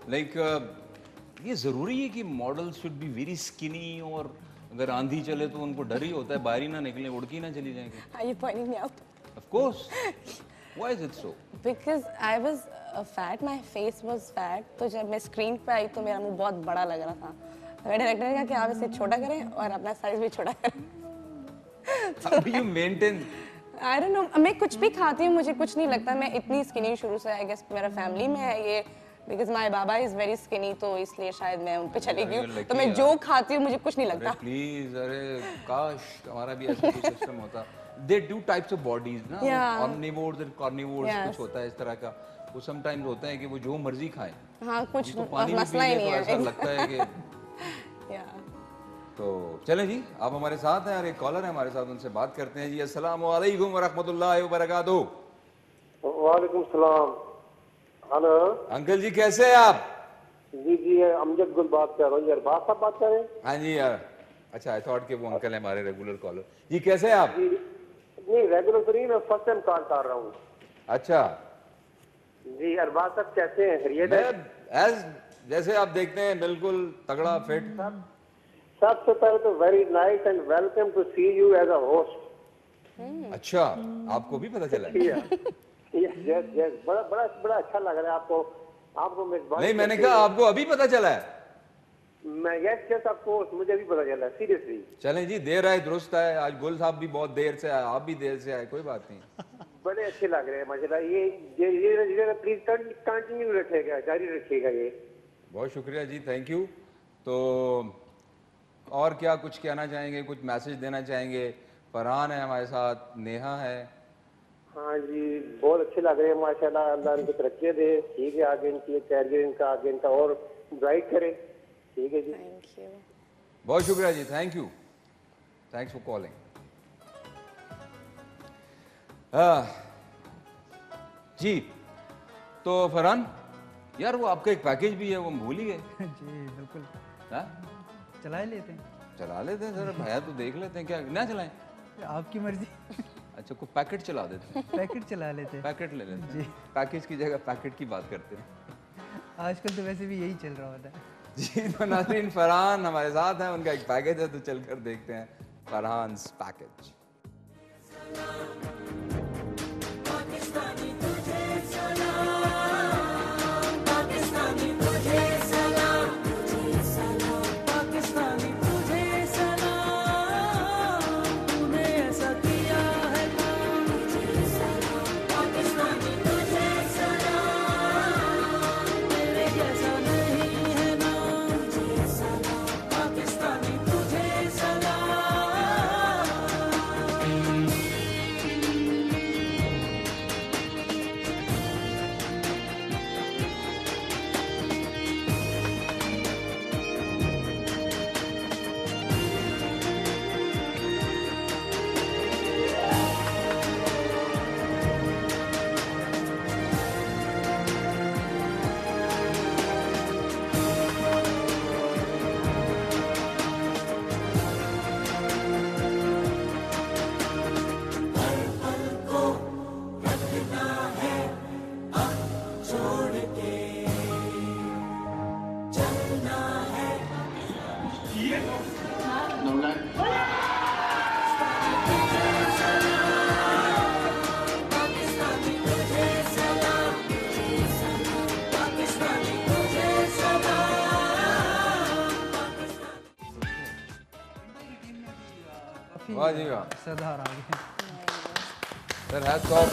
लाइक ये ज़रूरी है कि model should be very skinny, और अगर आंधी चले तो उनको डर ही होता है बाहर ही ना निकले, उड़ के ना चली जाएंगे?
are you pointing me out?
Of course. Why is it so?
Because I was fat, my face was fat. तो जब मैं स्क्रीन पे आई तो मेरा मुंह बहुत बड़ा लग रहा था, तो मेरे डायरेक्टर ने कहा कि आप इसे छोटा करें और अपना साइज भी छोटा करें।
How do you maintain?
I don't know, मैं कुछ भी खाती हूँ मुझे कुछ नहीं लगता, मैं इतनी स्किनी शुरू से, आई गेस मेरा फैमिली में है ये because my Baba is very skinny, तो इसलिए शायद मैं उन पे चली गई हूँ। तो मैं जो खाती हूँ मुझे कुछ नहीं लगता।
प्लीज, अरे काश हमारा भी ऐसा कुछ सिस्टम होता। They do types of bodies ना, ऑमनिवोर्स एंड कार्निवोर्स, कुछ होता है इस तरह का। वो समटाइम्स होता है कि वो जो मर्जी खाएं।
हाँ, कुछ
तो पानी मसला ही नहीं है, ऐसा लगता है कि तो चलें जी, आप हमारे साथ हैं और एक कॉलर है हमारे साथ, उनसे बात करते हैं जी। अस्सलाम वालेकुम व रहमतुल्लाहि व बरकातहू।
वालेकुम सलाम। हेलो
अंकल जी, कैसे हैं आप?
जी अमजद गुल बात कर रहा हूँ। यार बात साहब बात कर रहे हैं?
हाँ जी यार, अच्छा आई थॉट कि वो अंकल है हमारे रेगुलर कॉलर। जी कैसे हैं आप?
नहीं रेगुलर तो नहीं, मैं फर्स्ट टाइम कॉल कर रहा हूँ।
अच्छा
जी अरबाज साहब कैसे हैं? खैरियत है?
जैसे आप देखते हैं बिल्कुल तगड़ा फिट।
सबसे पहले तो very nice and welcome to see you as a host.
अच्छा, आपको भी पता चला?
यस बड़ा बड़ा बड़ा अच्छा लग रहा है आपको मेजबानी।
नहीं, मैंने कहा आपको अभी पता चला है।
मैं यस आपको, मुझे भी पता चला सीरियसली।
चलें जी, देर आए दुरुस्त है। आज गुल साहब भी बहुत देर से आए, आप भी देर से आए, कोई बात नहीं।
बड़े अच्छे लग रहे हैं माशाल्लाह। ये प्लीज कंटिन्यू रखेगा, जारी रखिएगा ये।
बहुत शुक्रिया जी, थैंक यू। तो और क्या कुछ कहना चाहेंगे, कुछ मैसेज देना चाहेंगे? फरहान है हमारे साथ, नेहा है।
हाँ जी बहुत अच्छे लग रहे हैं माशाल्लाह। अल्लाह इनको तरक्की दे। ठीक है, आगे इनकी कैरियर इनका आगे इनका और ब्राइट करे। ठीक है जी,
थैंक यू।
बहुत शुक्रिया जी, thank you, thanks for calling. जी तो फरहान यार, वो आपका एक पैकेज भी है, वो हम भूल ही गए।
जी बिल्कुल।
हाँ
चला लेते हैं।
चला लेते हैं जरा, भैया तो देख लेते हैं, क्या ना चलाएं?
आपकी मर्जी।
अच्छा, को पैकेट चला देते हैं।
पैकेट चला लेते हैं।
पैकेट ले लेते हैं। पैकेज की जगह पैकेट की बात करते हैं।
आजकल तो वैसे भी यही चल रहा होता है।
जी तो नाज़रीन, फरहान हमारे साथ हैं, उनका एक पैकेज है, तो चलकर देखते हैं फरहान पैकेज। वाह जी वाह,
सरदार आ गए।
सर हैट्स ऑफ,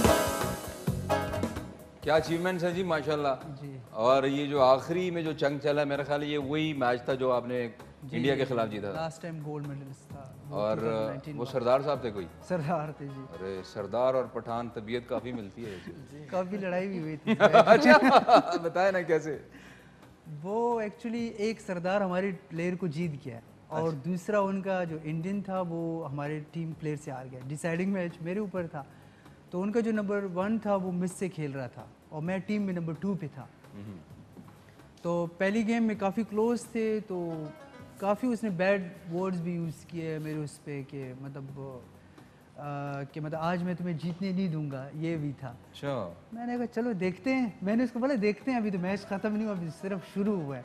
क्या अचीवमेंट्स हैं जी माशाल्लाह जी। और ये जो आखिरी में जो जंग चला, मेरा ख्याल है ये वही मैच था जो आपने इंडिया के खिलाफ जीता था।
लास्ट टाइम गोल्ड मेडलिस्ट था।
और वो सरदार साहब थे कोई?
सरदार थे जी।
अरे सरदार और पठान तबीयत काफी मिलती है जी।
काफी लड़ाई भी हुई थी।
अच्छा बताए ना कैसे?
वो एक्चुअली एक सरदार हमारे प्लेयर को जीत गया और दूसरा उनका जो इंडियन था वो हमारे टीम प्लेयर से हार गया। डिसाइडिंग मैच मेरे ऊपर था, तो उनका जो नंबर 1 था वो मिस से खेल रहा था और मैं टीम में नंबर 2 पे था। तो पहली गेम में काफ़ी क्लोज थे, तो काफ़ी उसने बैड वर्ड्स भी यूज़ किए मेरे उस पर कि मतलब आज मैं तुम्हें जीतने नहीं दूंगा, ये भी था।
अच्छा,
मैंने कहा चलो देखते हैं, मैंने उसको बोला देखते हैं, अभी तो मैच ख़त्म नहीं हुआ, अभी सिर्फ शुरू हुआ है।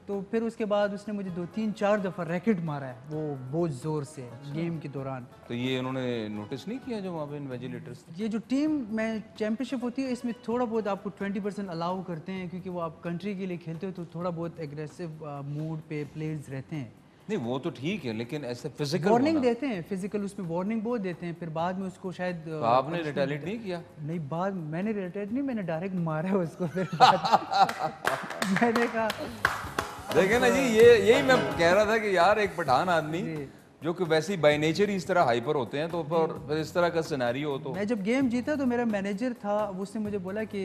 तो फिर उसके बाद उसने मुझे 2-3-4 दफ़ा रैकेट मारा है, वो बहुत ज़ोर से गेम के दौरान।
तो ये उन्होंने नोटिस नहीं किया जो वहाँ पे इन्विजिलेटर्स?
ये जो टीम में चैंपियनशिप होती है इसमें थोड़ा बहुत आपको 20% अलाउ करते हैं, क्योंकि वो आप कंट्री के लिए खेलते हो तो थोड़ा बहुत एग्रेसिव मूड पे प्लेयर्स रहते हैं।
नहीं वो तो ठीक है, लेकिन ऐसे फिजिकल
वार्निंग देते हैं, फिजिकल उसमें वार्निंग बहुत देते हैं, फिर बाद में उसको शायद
तो आपने रिटेलिएट नहीं किया?
नहीं, बाद मैंने रिटेलिएट नहीं, मैंने डायरेक्ट मारा उसको फिर मैंने कहा
देखे ना जी, यही मैं कह रहा था कि यार एक पठान आदमी जो कि वैसे ही बाय नेचर ही इस तरह हाइपर होते हैं, तो फिर इस तरह का सिनेरियो हो तो।
मैं जब गेम जीता तो मेरा मैनेजर था, उसने मुझे बोला कि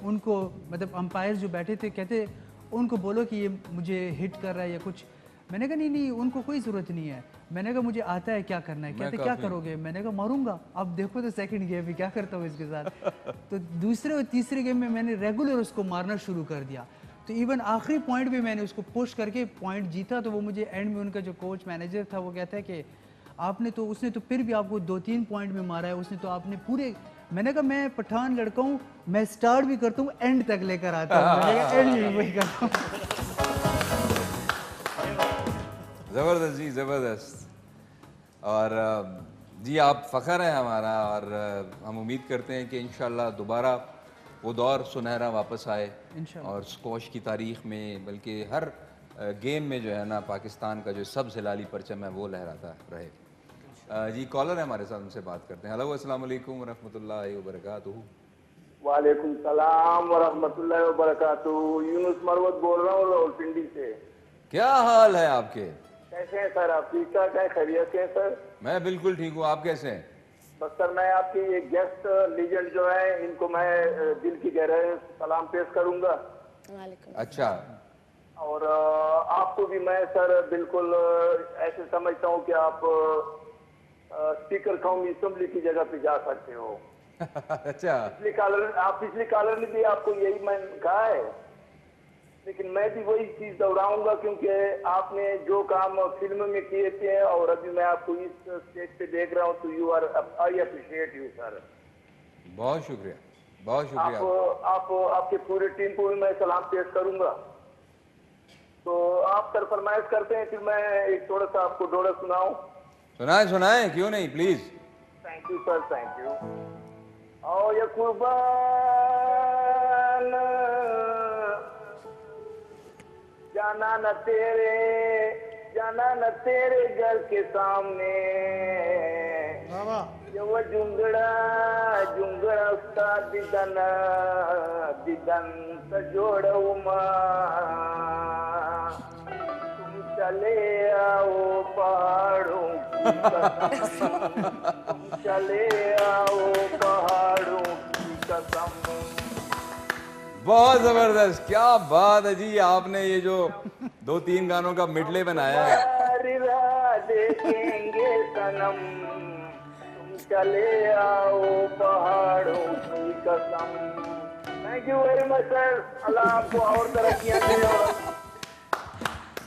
उनको मतलब अंपायर जो बैठे थे कहते उनको बोलो कि ये मुझे हिट कर रहा है या कुछ। मैंने कहा नहीं उनको कोई ज़रूरत नहीं है। मैंने कहा मुझे आता है क्या करना है। कहते क्या करोगे? मैंने कहा मारूंगा। अब देखो तो सेकंड गेम में क्या करता हूँ इसके साथ। तो दूसरे और तीसरे गेम में मैंने रेगुलर उसको मारना शुरू कर दिया। तो इवन आखिरी पॉइंट भी मैंने उसको पुश करके पॉइंट जीता। तो वो मुझे एंड में उनका जो कोच मैनेजर था वो कहता है कि आपने तो उसने तो फिर भी आपको 2-3 पॉइंट में मारा है, उसने तो आपने पूरे। मैंने कहा मैं पठान लड़का हूँ, मैं स्टार्ट भी करता हूँ एंड तक लेकर आता हूँ। मैंने कहा एंड भी वही करता हूँ।
ज़बरदस्त जी, ज़बरदस्त। और जी आप फ़ख्र हैं हमारा, और हम उम्मीद करते हैं कि इंशाल्लाह दोबारा वो दौर सुनहरा वापस आए और स्क्वॉश की तारीख़ में, बल्कि हर गेम में जो है ना पाकिस्तान का जो सब हिलाली परचम है वो लहराता रहे। जी कॉलर है हमारे साथ, उनसे बात करते हैं। हेलो, अस्सलाम वालेकुम रहमतुल्लाहि व बरकातुहू।
वालेकुम सलाम व रहमतुल्लाहि व बरकातुहू। यूनुस मरवत बोल रहा हूँ रावलपिंडी से।
क्या हाल है आपके?
कैसे हैं सर आप? ठीक ठाक है, खैरियत है सर? मैं
बिल्कुल ठीक हूँ, आप कैसे हैं?
बस सर मैं आपकी एक गेस्ट लीजेंड जो है इनको मैं दिल की गहराई सलाम पेश करूंगा।
अच्छा।
और आपको भी मैं सर बिल्कुल ऐसे समझता हूँ कि आप स्पीकर कौमी असेंबली की जगह पे जा सकते हो।
अच्छा।
पिछली कॉलर ने भी आपको यही मैं कहा है, लेकिन मैं भी वही चीज दोहराऊंगा क्योंकि आपने जो काम फिल्म में किए थे और अभी मैं आपको इस स्टेज पे देख रहा हूँ, तो you are, I appreciate you sir.
बहुत शुक्रिया, बहुत शुक्रिया।
आप आपके पूरे टीम को भी मैं सलाम पेश करूंगा। तो आप सर फरमाइश करते हैं, फिर मैं एक थोड़ा सा आपको डोड़ा सुनाऊं?
सुनाए, क्यों नहीं, please.
Thank you sir, thank you. ओ ये कुर्बान जाना न तेरे घर के सामने, ये वो जुंगड़ा उसका दिदन जोड़ उमा, तुम चले आओ पहाड़ों की कसम, चले आओ पहाड़ों की कसम।
बहुत जबरदस्त, क्या बात है जी, आपने ये जो 2-3 गानों का मिडले बनाया है।
देखेंगे सनम, तुम चले आओ पहाड़ों की कसम। Thank you very much sir, अल्लाह आपको और तरक्कियां दे।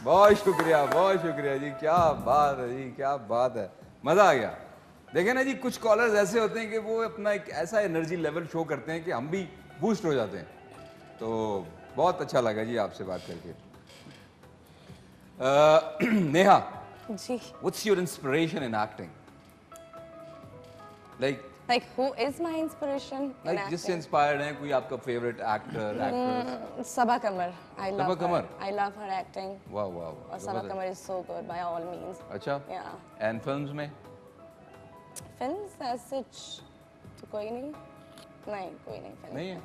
बहुत शुक्रिया जी, क्या बात है जी, क्या बात है, मजा आ गया। देखें ना जी, कुछ कॉलर्स ऐसे होते हैं कि वो अपना एक ऐसा एनर्जी लेवल शो करते हैं कि हम भी बूस्ट हो जाते हैं। तो बहुत अच्छा लगा जी आपसे बात करके। Neha
ji,
what's your inspiration in acting?
like who is my inspiration in acting?
जिससे इंस्पायर्ड है कोई आपका favourite actor actress?
Saba Qamar, I love
Saba Qamar?
I love her acting.
वाह वाह,
और Saba Qamar is so good by all means.
अच्छा, एंड फिल्म्स में?
फिल्म्स as such तो कोई नहीं फिल्म
नहीं है।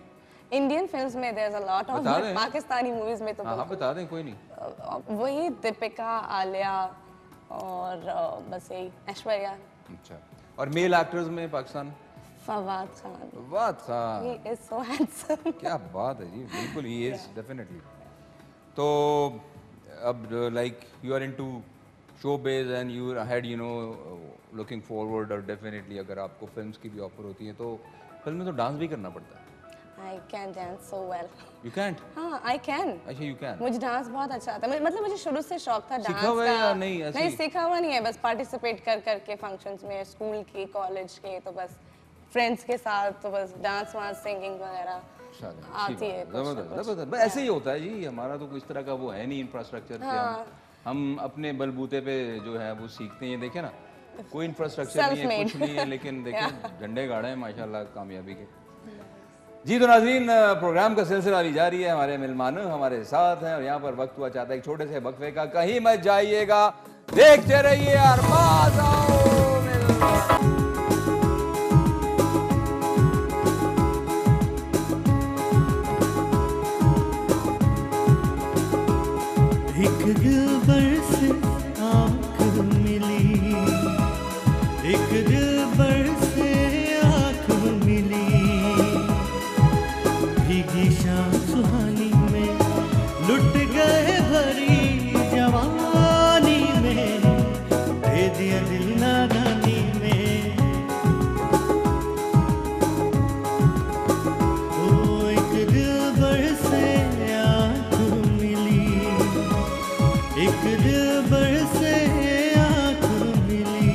इंडियन फिल्म्स में there's a lot of, Pakistani movies में तो
हाँ बता दें, कोई नहीं।
वही दीपिका, आलिया और बस यही ऐश्वर्या।
अच्छा, और मेल एक्टर्स में Pakistan?
Fawad Khan. He is so handsome.
क्या बात है जी, बिल्कुल he is definitely. तो अब like you are into showbiz and you had looking forward, और definitely अगर आपको फिल्म्स की भी ऑफर होती है तो फिल्म में तो डांस भी करना पड़ता है।
I can dance so well.
You can't?
हाँ, I can.
अच्छा, you can.
मुझे डांस बहुत अच्छा आता है, मतलब मुझे शुरू से शौक था डांस का।
सीखा हुआ है या नहीं?
नहीं सीखा हुआ नहीं है, बस पार्टिसिपेट कर के फंक्शंस में, स्कूल के, कॉलेज के, तो बस फ्रेंड्स के साथ तो बस डांस वांस सिंगिंग वगैरह आती है।
जबरदस्त, ऐसे ही होता है जी, हमारा तो कोई इस तरह का वो है नहीं इंफ्रास्ट्रक्चर कि हम अपने बलबूते पे जो है वो सीखते हैं। देखे ना, कोई इंफ्रास्ट्रक्चर नहीं है, कुछ नहीं है, लेकिन देखें झंडे गाड़े हैं माशाल्लाह कामयाबी के। जी तो नाज़रीन, प्रोग्राम का सिलसिला अभी जारी है, हमारे मेहमान हमारे साथ हैं और यहाँ पर वक्त हुआ चाहता है एक छोटे से वक्फे का। कहीं मत जाइएगा, देखते रहिए अरबाज़ आओ मेहमान।
एक दिलबर से आँख मिली, एक दिलबर से आँख मिली, भीगी शाम सुहानी में लुट गए भरी जवानी में, दे दिया दिल नादानी में। ओ एक दिलबर से आँख मिली, एक दिलबर से आँख मिली,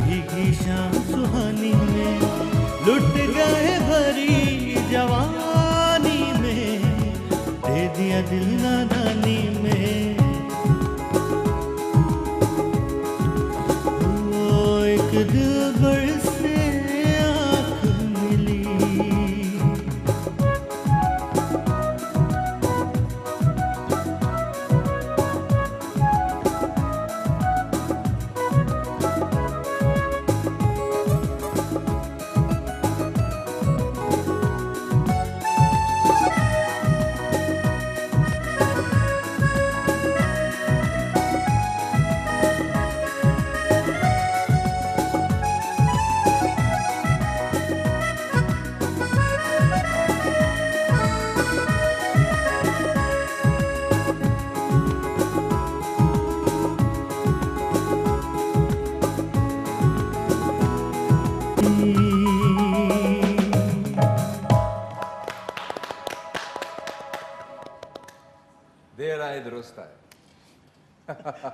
भीगी शाम सुहानी में लुट गए भरी जवानी में, दे दिया दिल नादानी में। ओ एक दिलबर से आँख मिली।
देर आए दुरुस्त आए।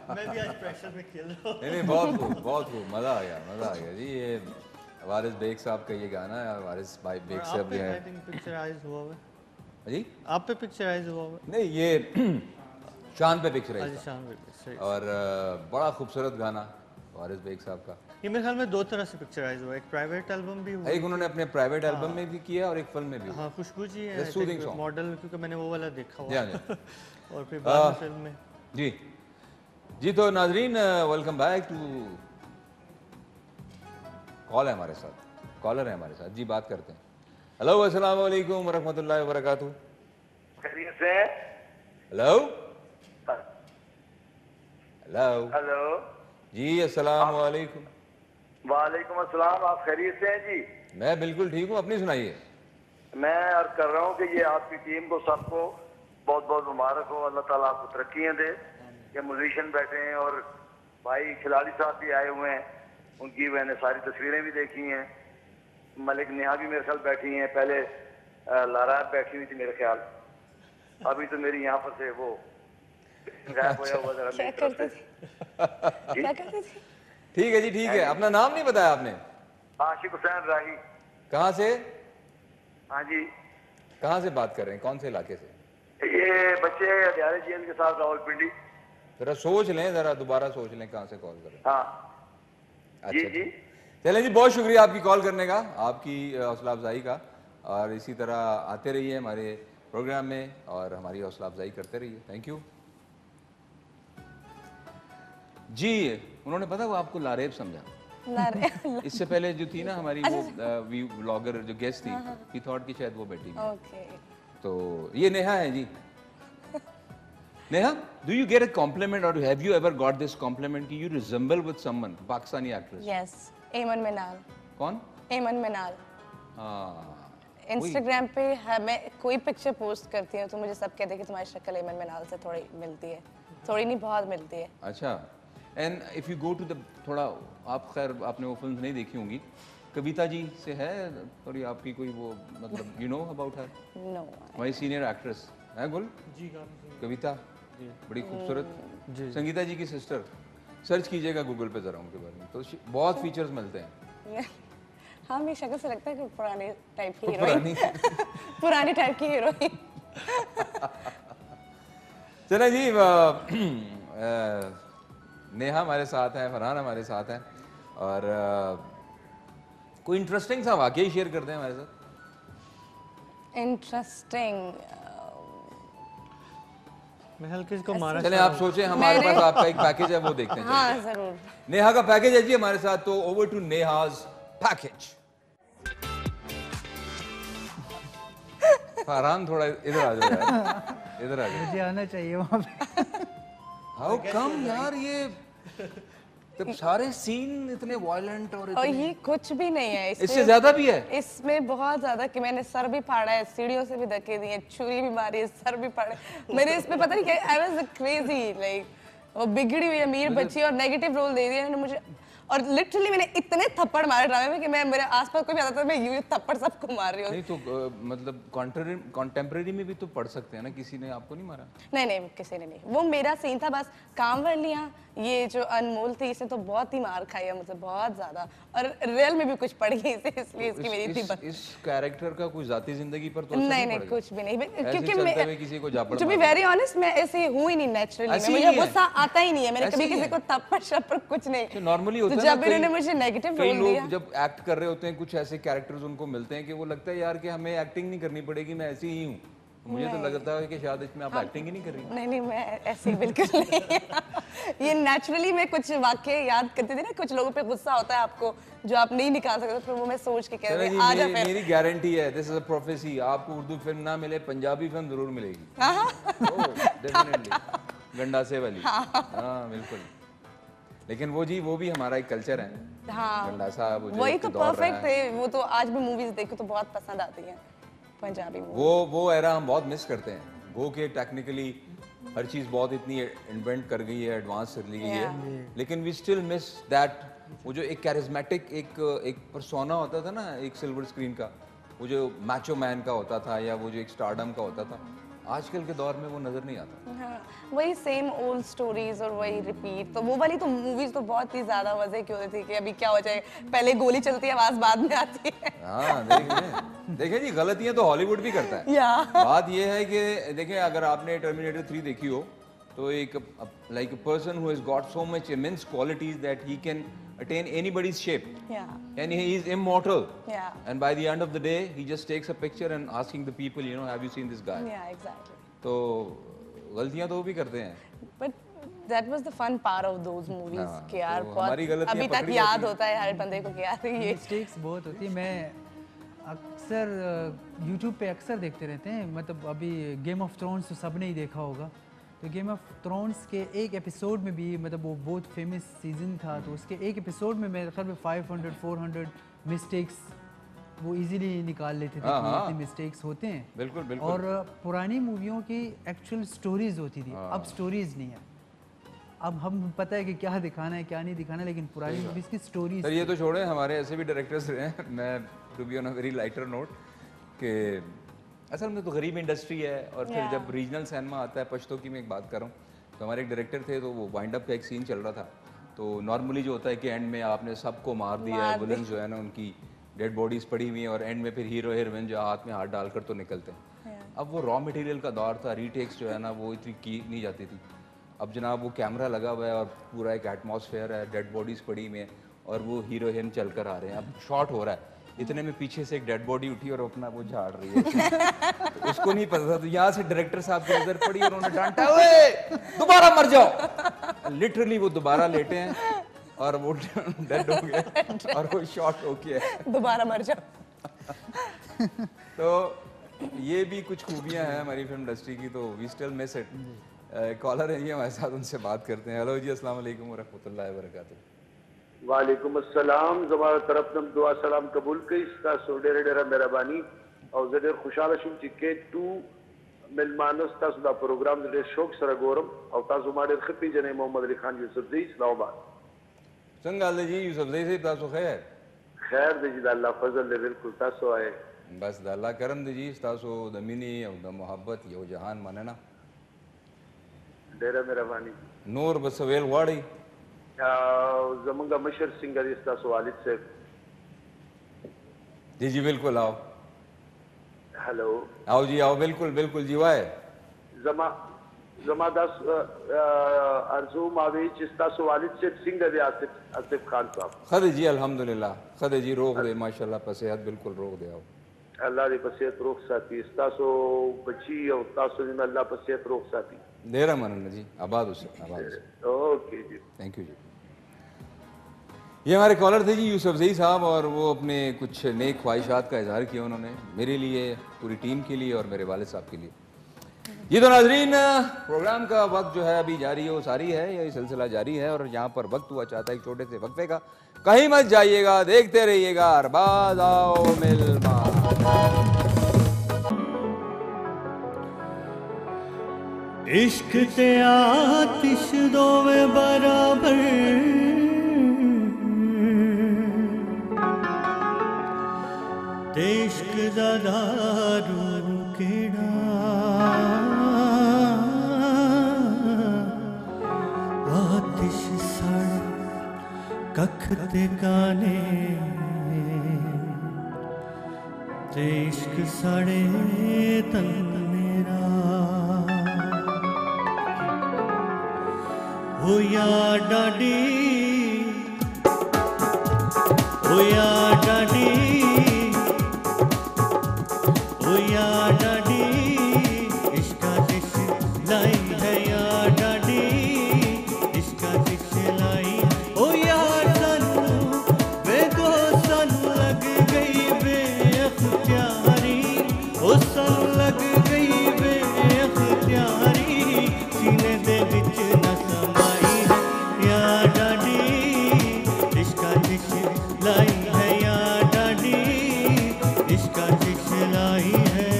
मैं भी आज प्रेशर में खेल रहा हूँ।
नहीं, बहुत खूब, मज़ा आ गया जी। ये वारिस बेग साहब का ये गाना है, वारिस भाई बेग साहब जो है
पिक्चराइज हुआ हुआ
जी,
आप पे पिक्चराइज हुआ हुआ
नहीं ये शान पे पिक्चराइज था।
शान पे
और बड़ा खूबसूरत गाना वारिस बेग साहब का।
ये मेरे ख्याल में दो तरह से पिक्चराइज हुआ, एक प्राइवेट एल्बम भी हुआ,
एक उन्होंने अपने प्राइवेट एल्बम में भी किया और एक फिल्म में भी हुआ।
हाँ खुशबू जी
The soothing song.
मॉडल, क्योंकि मैंने वो वाला देखा हुआ
जी
और फिर बाद में फिल्म में।
जी तो नाजरीन, वेलकम बैक टू कॉल है हमारे साथ, कॉलर है हमारे साथ जी, बात करते हैं। हेलो, अस्सलाम वालेकुम रहमतुल्लाहि व बरकातहू।
खैरियत से?
हेलो हेलो
हेलो
जी, अस्सलाम वालेकुम।
वालेकुम अस्सलाम, आप खैरियत से हैं जी?
मैं बिल्कुल ठीक हूँ, अपनी सुनाइए।
मैं अर्ज कर रहा हूँ कि ये आपकी टीम को सबको बहुत बहुत मुबारक हो, अल्लाह ताला आपको तरक्कियाँ दे। ये म्यूजिशियन बैठे हैं और भाई खिलाड़ी साहब भी आए हुए हैं, उनकी मैंने सारी तस्वीरें भी देखी हैं। मलिक नेहा भी मेरे ख्याल बैठी हैं, पहले लारा बैठी हुई थी मेरे ख्याल, अभी तो मेरी यहाँ पर से वो गायब होया हुआ जरा मेरी तरफ से।
क्या करते थे?
ठीक है जी, ठीक है। अपना नाम नहीं बताया आपने?
आशिक हुसैन राही।
कहाँ से?
हाँ जी।
कहाँ से बात कर रहे हैं, कौन से इलाके से?
ये बच्चे हथियारे जेल के साथ रावलपिंडी।
जरा सोच लें, जरा दोबारा सोच लें कहाँ से कॉल कर रहे हैं।
हाँ जी जी।
चलें जी, बहुत शुक्रिया आपकी कॉल करने का, आपकी हौसला अफजाई का, और इसी तरह आते रहिए हमारे प्रोग्राम में और हमारी हौसला अफजाई करते रहिए। थैंक यू जी। उन्होंने पता वो आपको लारेब समझा। इससे पहले जो थी ना हमारी वो व्लॉगर जो गेस्ट थी, ही थॉट कि शायद वो बैठी
ओके।
तो ये नेहा है जी। Neha, do you get a compliment or have you ever got this compliment कि you resemble with someone, Pakistani actress?
Yes, एमन मिनाल।
कौन?
एमन मिनाल।
हाँ।
इंस्टाग्राम पे मैं कोई पिक्चर पोस्ट करती हूँ तो मुझे सब कहते हैं कि तुम्हारी शक्ल एमन मिनाल से थोड़ी मिलती है, थोड़ी नहीं बहुत मिलती है।
अच्छा। And if you go to the थोड़ा, आप खैर आपने वो फिल्म नहीं देखी होंगी, कविता जी से है थोड़ी आपकी कोई वो, मतलब you know about her?
No.
वही सीनियर एक्ट्रेस है गुल
जी,
कविता, बड़ी खूबसूरत, संगीता जी की सिस्टर। सर्च कीजिएगा गूगल पे जरा उनके बारे में, तो बहुत फीचर्स मिलते हैं।
हाँ, मेरी शक्ल से लगता है कि पुराने टाइप की हीरोइन। पुरानी टाइप की हीरोइन।
चले जी, नेहा हमारे साथ हैं, फरहान हमारे साथ हैं, और कोई इंटरेस्टिंग सा वाकया शेयर करते हैं हमारे साथ।
इंटरेस्टिंग
को मारा।
चले आप सोचें, हमारे पास आपका एक पैकेज है वो देखते हैं।
हाँ जरूर।
नेहा का पैकेज है जी हमारे साथ, तो over to Neha's package. Farhan थोड़ा इधर आ जाओ यार, इधर आ जाओ।
मुझे आना चाहिए वहाँ पे।
हाउ कम यार, ये तब सारे सीन इतने वायलेंट और
ये कुछ भी नहीं है,
इससे ज्यादा भी है।
इसमें बहुत ज्यादा कि मैंने सर भी फाड़ा है, सीढ़ियों से भी धक्के दिए, छुरी भी मारी है, सर भी फाड़े मेरे। इसमें पता नहीं क्या, आई वाज क्रेजी लाइक वो बिगड़ी हुई अमीर बच्ची और नेगेटिव रोल दे दिया मुझे। और लिटरली मैंने इतने थप्पड़ मारे ड्रामे में कि मैं मेरे आसपास कोई भी आता था मैं यूं थप्पड़ सबको मार रही हूँ।
नहीं तो मतलब कॉन्टेम्परेरी में भी तो पढ़ सकते हैं ना, किसी ने आपको नहीं मारा?
नहीं किसी ने नहीं, वो मेरा सीन था बस। कांवरलियाँ ये जो अनमोल थी इसने तो बहुत ही मार खाई है मुझसे, बहुत ज्यादा, और रियल में भी कुछ पड़ गई इसे, इसलिए इसकी मेरी थी।
इस कैरेक्टर का कोई जाती जिंदगी पर तो
नहीं कुछ भी नहीं, क्योंकि मैं
किसी को जापड़
टू बी वेरी ऑनेस्ट मैं ऐसे हूँ ही नहीं नेचुरली, मुझे गुस्सा आता ही नहीं है, मैंने कभी किसी को थप्पड़ शप्पड़ कुछ नहीं।
नॉर्मली होता है
जब इन्होंने मुझे नेगेटिव रोल दिया,
जब एक्ट कर रहे होते हैं कुछ ऐसे कैरेक्टर्स उनको मिलते हैं कि वो लगता है यार कि हमें एक्टिंग नहीं करनी पड़ेगी, मैं ऐसी ही हूँ। मुझे तो लगता है कि शायद इसमें आप एक्टिंग ही नहीं कर रही।
नहीं मैं ऐसी बिल्कुल नहीं। ये नेचुरली मैं कुछ वाक्य याद करती थी ना, कुछ लोगों पे गुस्सा होता है आपको जो आप नहीं निकाल सकते, फिर वो मैं सोच के कह रही हूं आ जा।
मेरी गारंटी है, दिस इज अ प्रोफेसी, आपको उर्दू फिल्म ना मिले पंजाबी फिल्म जरूर मिलेगी। डेफिनेटली गंडासे वाली। हाँ बिल्कुल। लेकिन वो जी वो भी हमारा एक कल्चर है।
हाँ
गंडासा
वही तो परफेक्ट थे, वो तो आज भी मूवीज देखो तो बहुत पसंद आती है पंजाबी मूवी।
वो एरा हम बहुत मिस करते हैं। गो के टेक्निकली हर चीज बहुत इतनी इन्वेंट कर गई है, एडवांस कर ली गई है, लेकिन वी स्टिल मिस दैट। वो जो एक कैरिज्मेटिक एक पर्सोना होता था ना एक सिल्वर स्क्रीन का, वो जो मैचो मैन का होता था या वो जो एक स्टारडम का होता था, आजकल के दौर में वो नजर नहीं आता।
हाँ, वही सेम ओल्ड स्टोरीज और वही रिपीट। तो वो वाली तो मूवीज तो बहुत ही ज्यादा मजे की होती थी कि अभी क्या हो जाए, पहले गोली चलती है आवाज बाद में आती है।
हाँ देखें जी, गलतियां तो हॉलीवुड भी करता है। बात ये है कि देखें, अगर आपने टर्मिनेटर 3 देखी हो तो एक like a person who has got so much immense qualities that he can attain anybody's shape, and he is immortal, and by the end of the day he just takes a picture and asking the people, you know, have you seen this guy?
Exactly.
तो गलतियां तो वो भी करते हैं,
but that was the fun part of those movies कि यार
बहुत
अभी तक याद होता है हर बंदे को कि यार ये
मिस्टेक्स बहुत होती है। मैं अक्सर YouTube पे अक्सर देखते रहते हैं, मतलब अभी गेम ऑफ थ्रोन्स तो सबने ही देखा होगा, तो गेम ऑफ थ्रोन्स के एक एपिसोड में भी, मतलब वो बहुत फेमस सीजन था, तो उसके एक एपिसोड में मेरे ख्याल में 500-400 मिस्टेक्स वो इजीली निकाल लेते थे कि इतने मिस्टेक्स होते हैं।
बिल्कुल बिल्कुल।
और पुरानी मूवियों की एक्चुअल स्टोरीज होती थी, अब स्टोरीज नहीं है। अब हम पता है कि क्या दिखाना है क्या नहीं दिखाना, लेकिन पुरानी मूवीज की स्टोरीज।
सर ये तो छोड़े, हमारे ऐसे भी डायरेक्टर्स रहे हैं। मैं to be on a very lighter note कि असल में तो गरीब इंडस्ट्री है, और फिर जब रीजनल सिनेमा आता है, पश्तो की मैं एक बात कर रहा हूँ, तो हमारे एक डायरेक्टर थे, तो वो वाइंड अप का एक सीन चल रहा था, तो नॉर्मली जो होता है कि एंड में आपने सबको मार दिया है, विलन जो है ना उनकी डेड बॉडीज पड़ी हुई हैं, और एंड में फिर हीरो हीरोइन जो हाथ में हाथ डालकर तो निकलते हैं। अब वो रॉ मटेरियल का दौर था, रीटेक्स जो है ना वो इतनी की नहीं जाती थी। अब जनाब वो कैमरा लगा हुआ है और पूरा एक एटमॉस्फेयर है, डेड बॉडीज पड़ी हुई हैं, और वो हीरो हीरोइन चल कर आ रहे हैं। अब शॉट हो रहा है, इतने में पीछे से एक डेड बॉडी उठी और अपना वो झाड़ रही है। तो उसको नहीं पता था, तो यहाँ से डायरेक्टर साहब की नजर पड़ी और उन्होंने डांटा, ओए दोबारा मर जाओ। लिटरली वो दोबारा लेटे हैं और वो डेड हो गए और वो शॉट हो गया,
दोबारा मर जाओ।
तो ये भी कुछ खूबियां हैं हमारी फिल्म इंडस्ट्री की, तो we still miss it. Caller है ये हमारे साथ, उनसे बात करते हैं। हेलो जी, अस्सलाम वालेकुम व रहमतुल्लाहि व बरकातहू।
वालेकुम अस्सलाम। ज़माना तरफ नम दुआ सलाम कबूल कई सा सोडेरे डेरा मेहरबानी और ज़देर खुशाल शुम चिके टू मिलमानस ता सुदा प्रोग्राम ज़देर शौक सरा गोरम और ताज़ु माडे खिपी जने मोहम्मद अली खान यूसुफ जी इस्लामाबाद।
संगाल जी यूसुफ जी से तासो खैर
खैर दे जी अल्लाह फजल दे बिल्कुल तासो आए
बस द अल्लाह करम दे जी तासो द मिनी और द मोहब्बत यो जहान मानना
डेरा मेहरबानी
नूर बसवेल वाड़ी
जमंगा मशर सिंगर इसका वालिद से।
जी जी बिल्कुल आओ।
हेलो
आओ जी आओ, बिल्कुल बिल्कुल जी वाए
जमादास अर्जू मावी चिस्ता वालिद से सिंगर आसिफ खान साहब।
खदे जी अल्हम्दुलिल्लाह, खदे जी रोक दे माशाल्लाह, पर सेहत बिल्कुल रोक दे आओ।
अल्लाह दे पसेत रोक साथी तासो बच्ची और तासो दिन अल्लाह पसेत रोक साथी
देरा मनन जी आबाद उसे
ओके जी
थैंक यू जी। ये हमारे कॉलर थे जी यूसुफजई साहब और वो अपने कुछ नेक ख्वाहिशात का इजहार किया उन्होंने मेरे लिए, पूरी टीम के लिए और मेरे वालिद साहब के लिए। ये तो नाजरीन प्रोग्राम का वक्त जो है अभी जारी है, वो सारी है, ये सिलसिला जारी है और यहाँ पर वक्त हुआ चाहता है एक छोटे से वक्फे का। कहीं मत जाइएगा, देखते रहिएगा अरबाज़ आओ मिलमा।
इश्क ते आतिश दोवे बराबर ते इश्क दा दारू केड़ा आतिश सड़ कख ते गाने ते इश्क सड़े तन मेरा हो या डाडी हो या डाडी हो या डाडी इश्का दिश लाई है या डाडी इश्का दिश लाई ओ यार सानू बेगो सानू लग गई बेअख्तियारी ओ सानू लग गई बेअख्तियारी सीने दे विच न समाई है या डाडी इश्का दिश लाई है या डाडी इश्का दिश लाई है।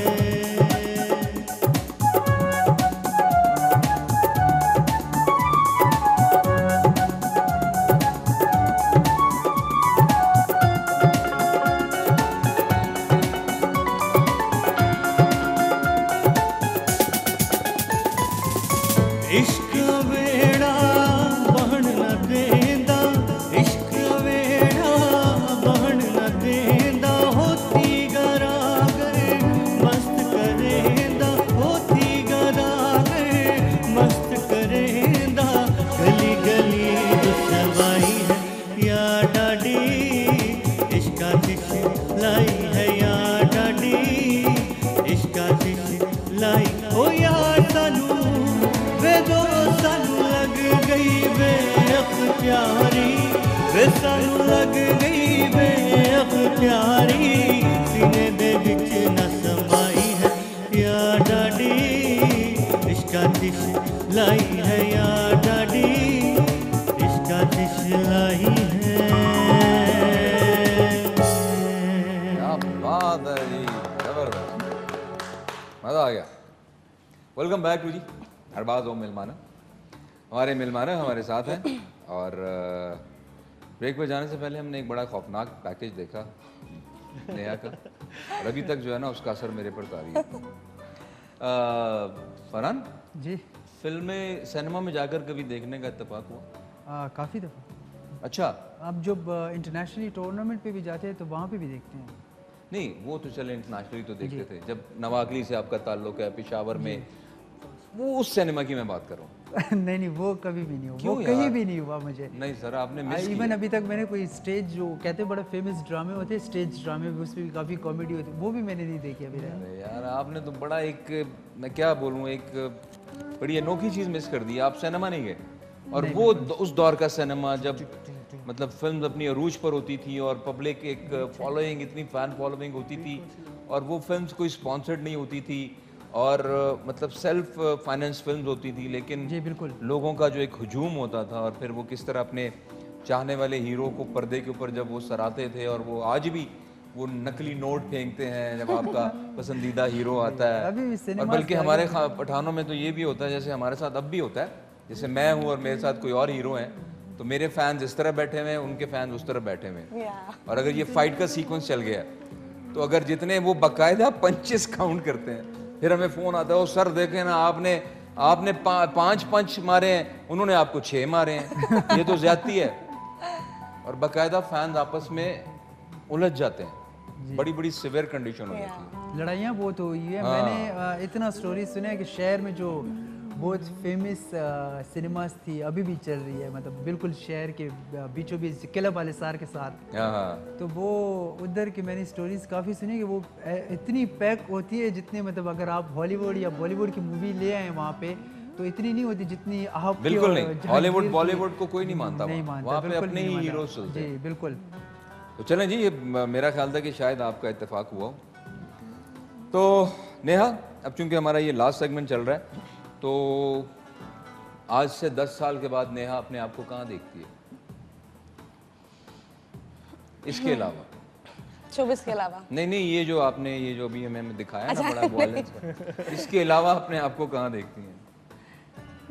इश्क वेड़ा बहन न देंदा इश्क वेड़ा बहन न देंदा होती गरागर मस्त करेंदा होती गरागर मस्त करेंदा गली गली दुसवाई है या डाडी इश्का दिश लाई है या डाडी इश्का दिश लाई ओ यार सानू वे दो सानू लग गई बेअख्तियारी वे सानू लग गई बेअख्तियारी सीने दे विच न समाई है या डाडी इश्का दिश लाई है या डाडी इश्का दिश लाई है।
क्या बात है जी, जबरदस्त, मजा आ गया। वेलकम बैक टू जी अरबाज़ ओ मिलमाना। हमारे मिलमाना हमारे साथ हैं और ब्रेक पर जाने से पहले हमने एक बड़ा खौफनाक पैकेज देखा नेहा का और अभी तक जो है ना उसका असर मेरे पर तारी है। फरहान
जी,
फिल्में सिनेमा में जाकर कभी देखने का इत्तेफाक हुआ?
काफ़ी दफ़ा।
अच्छा,
आप जब इंटरनेशनली टूर्नामेंट पे भी जाते हैं तो वहाँ पे भी देखते हैं?
नहीं, वो तो चले इंटरनेशनली तो देखते थे। जब नवाकली से आपका ताल्लुक है पेशावर में, वो उस सिनेमा की मैं बात कर रहा हूँ।
नहीं नहीं, वो कभी भी नहीं हुआ, वो कहीं भी नहीं हुआ मुझे।
नहीं सर, आपने मिस
इवन अभी तक मैंने कोई स्टेज जो कहते हैं बड़ा फेमस ड्रामे होते हैं, स्टेज ड्रामे भी, उसमें भी काफ़ी कॉमेडी होती है, वो भी मैंने नहीं देखी अभी तक।
अरे यार, आपने तो बड़ा एक, मैं क्या बोलूँ, एक बड़ी अनोखी चीज़ मिस कर दी। आप सिनेमा नहीं गए और वो उस दौर का सिनेमा जब मतलब फिल्म अपनी अरूज पर होती थी और पब्लिक एक फॉलोइंग, इतनी फ़ैन फॉलोइंग होती थी और वो फिल्म्स कोई स्पॉन्सर्ड नहीं होती थी और मतलब सेल्फ फाइनेंस फिल्म्स होती थी, लेकिन
जी बिल्कुल
लोगों का जो एक हुजूम होता था और फिर वो किस तरह अपने चाहने वाले हीरो को पर्दे के ऊपर जब वो सराहते थे और वो आज भी वो नकली नोट फेंकते हैं जब आपका पसंदीदा हीरो आता है। और बल्कि हमारे पठानों में तो ये भी होता है, जैसे हमारे साथ अब भी होता है, जैसे मैं हूँ और मेरे साथ कोई और हीरो हैं तो मेरे फैंस इस तरह बैठे हुए हैं, उनके फैंस उस तरह बैठे हुए हैं। और अगर ये फाइट का सीक्वेंस चल गया तो अगर जितने वो बाकायदा पंचेस काउंट करते हैं, फिर हमें फोन आता है, वो सर देखे ना आपने 5 पंच मारे हैं, उन्होंने आपको 6 मारे हैं, ये तो ज्यादती है। और बाकायदा फैंस आपस में उलझ जाते हैं, बड़ी बड़ी सिवियर कंडीशन हो जाती है।
लड़ाइयाँ बहुत हुई है। मैंने इतना स्टोरी सुना है कि शहर में जो बहुत फेमस सिनेमास थी, अभी भी चल रही है, मतलब बिल्कुल शहर के बीचों बीच किला वाले सार के साथ। तो वो उधर की मैंने स्टोरीज काफ़ी सुनी कि वो इतनी पैक होती है जितने, मतलब अगर आप हॉलीवुड या बॉलीवुड की मूवी ले आए वहाँ पे तो इतनी नहीं होती जितनी आप।
बिल्कुल नहीं, हॉलीवुड बॉलीवुड को कोई नहीं मानता,
नहीं मानता,
वहाँ पे अपने ही हीरो चलते हैं।
जी बिल्कुल।
तो चलें जी, ये मेरा ख्याल था कि शायद आपका इत्तेफाक हुआ हो। तो नेहा, अब चूंकि हमारा ये लास्ट सेगमेंट चल रहा है, तो आज से 10 साल के बाद नेहा अपने आप को कहाँ देखती है, इसके अलावा?
24 के अलावा?
नहीं, ये जो आपने ये जो अभी हमें दिखाया ना बड़ा वॉयलेंस, इसके अलावा अपने आप को कहाँ देखती हैं?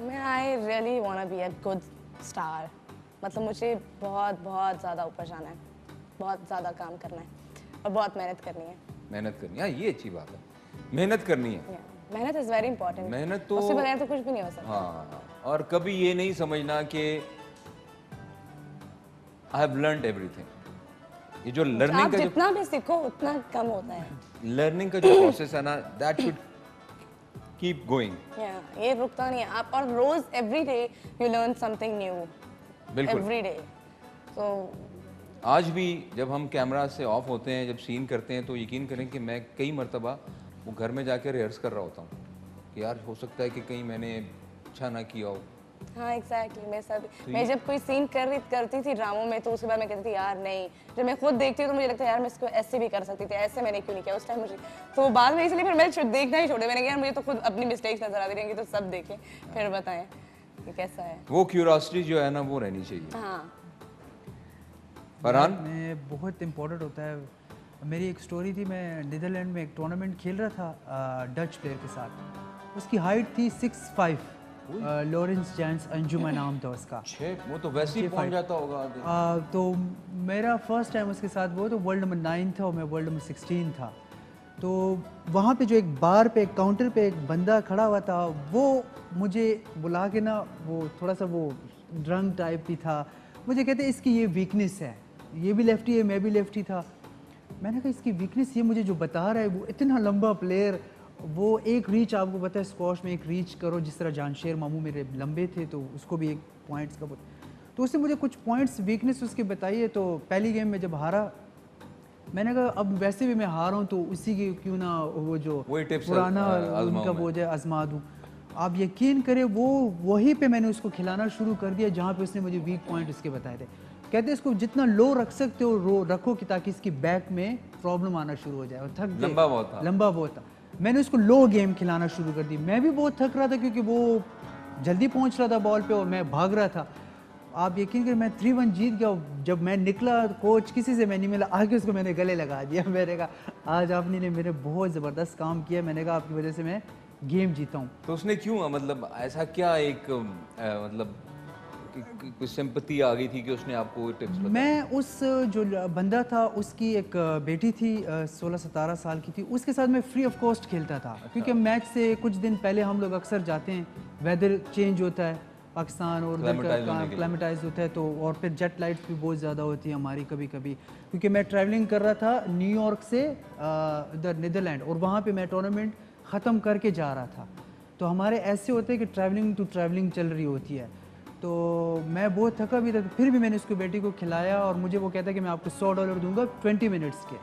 मैं I really want be a good star. मतलब मुझे बहुत बहुत ज़्यादा ऊपर जाना है, बहुत ज़्यादा काम करना है और बहुत मेहनत करनी है।
मेहनत करनी है, ये अच्छी बात है, मेहनत करनी है।
मेहनत इज़ वेरी इंपॉर्टेंट।
मेहनत तो
उससे बगैर तो कुछ भी नहीं हो सकता।
हाँ, और कभी ये नहीं समझना कि आई हैव लर्नड एवरीथिंग। ये जो लर्निंग का
जितना भी सीखो उतना कम होता है।
लर्निंग का जो प्रोसेस है ना, दैट शुड कीप गोइंग।
ये रुकता नहीं है। आप और रोज every day you learn something new.
बिल्कुल,
एवरी डे। तो
आज भी जब हम कैमरा से ऑफ होते हैं, जब सीन करते हैं, तो यकीन करें कि मैं कई मरतबा वो घर में जाकर रिहर्स कर रहा होता हूँ कि यार हो सकता है कि कहीं मैंने अच्छा ना किया हो।
हाँ एग्जैक्टली। मैं जब कोई सीन करती थी ड्रामों में, तो उसके बाद मैं कहती थी यार नहीं, जब मैं खुद देखती हूँ तो मुझे लगता है यार मैं इसको ऐसे भी कर सकती थी, ऐसे मैंने क्यों नहीं किया उस टाइम मुझे। तो बाद में इसलिए फिर मैं देखना ही छोड़े। मैंने कहा यार मुझे तो खुद अपनी मिस्टेक्स नजर आती रहेंगी, तो सब देखें फिर बताएं कि कैसा है।
वो क्यूरियोसिटी जो है ना, वो रहनी चाहिए।
हाँ
फरहान में बहुत इम्पोर्टेंट होता है। मेरी एक स्टोरी थी, मैं नीदरलैंड में एक टूर्नामेंट खेल रहा था डच प्लेयर के साथ। उसकी हाइट थी 6'5", लॉरेंस जैंस अंजुमा नाम था उसका।
वो तो वैसे ही पहुंच जाता होगा।
तो मेरा फर्स्ट टाइम उसके साथ वो तो वर्ल्ड नंबर 9 था और मैं वर्ल्ड नंबर 16 था। तो वहाँ पे जो एक बार पे एक काउंटर पे एक बंदा खड़ा हुआ था, वो मुझे बुला के ना, वो थोड़ा सा वो ड्रंक टाइप भी था, मुझे कहते इसकी ये वीकनेस है, ये भी लेफ्टी है, मैं भी लेफ्टी था। मैंने कहा इसकी वीकनेस ये मुझे जो बता रहा है, वो इतना लंबा प्लेयर, वो एक रीच आपको पता है स्क्वॉश में एक रीच करो, जिस तरह जानशेर मामू मेरे लंबे थे तो उसको भी एक पॉइंट्स का, तो उसने मुझे कुछ पॉइंट्स वीकनेस उसके बताई है। तो पहली गेम में जब हारा, मैंने कहा अब वैसे भी मैं हारा हूँ तो उसी की क्यों ना वो जो पुराना उनका वो जो आजमा दूँ। आप यकीन करें वो वहीं पे मैंने उसको खिलाना शुरू कर दिया जहाँ पे उसने मुझे वीक पॉइंट उसके बताए थे। कहते इसको जितना लो रख सकते हो रखो कि ताकि इसकी बैक में प्रॉब्लम आना शुरू हो जाए, और थक गए, लंबा बहुत था। मैंने उसको लो गेम खिलाना शुरू कर दी। मैं भी बहुत थक रहा था क्योंकि वो जल्दी पहुंच रहा था बॉल पे और मैं भाग रहा था। आप यकीन करें मैं 3-1 जीत गया। जब मैं निकला कोच किसी से मैं नहीं मिला, आके उसको मैंने गले लगा दिया। मैंने कहा आज आपने ने मेरे बहुत ज़बरदस्त काम किया, मैंने कहा आपकी वजह से मैं गेम जीता हूँ।
तो उसने क्यों, मतलब ऐसा क्या एक मतलब कोई सिंपैथी आ गई थी कि उसने आपको टिप्स बताए?
मैं उस जो बंदा था उसकी एक बेटी थी 16-17 साल की थी, उसके साथ मैं फ्री ऑफ कॉस्ट खेलता था। क्योंकि मैच से कुछ दिन पहले हम लोग अक्सर जाते हैं, वेदर चेंज होता है पाकिस्तान और क्लाइमेटाइज होता है, तो और फिर जेट लाइट्स भी बहुत ज़्यादा होती है हमारी कभी कभी। क्योंकि मैं ट्रैवलिंग कर रहा था न्यूयॉर्क से इधर नीदरलैंड, और वहाँ पे मैं टूर्नामेंट ख़त्म करके जा रहा था। तो हमारे ऐसे होते हैं कि ट्रैवलिंग टू ट्रैवलिंग चल रही होती है। तो मैं बहुत थका भी था, फिर भी मैंने उसको बेटी को खिलाया और मुझे वो कहता कि मैं आपको $100 दूंगा 20 मिनट्स के।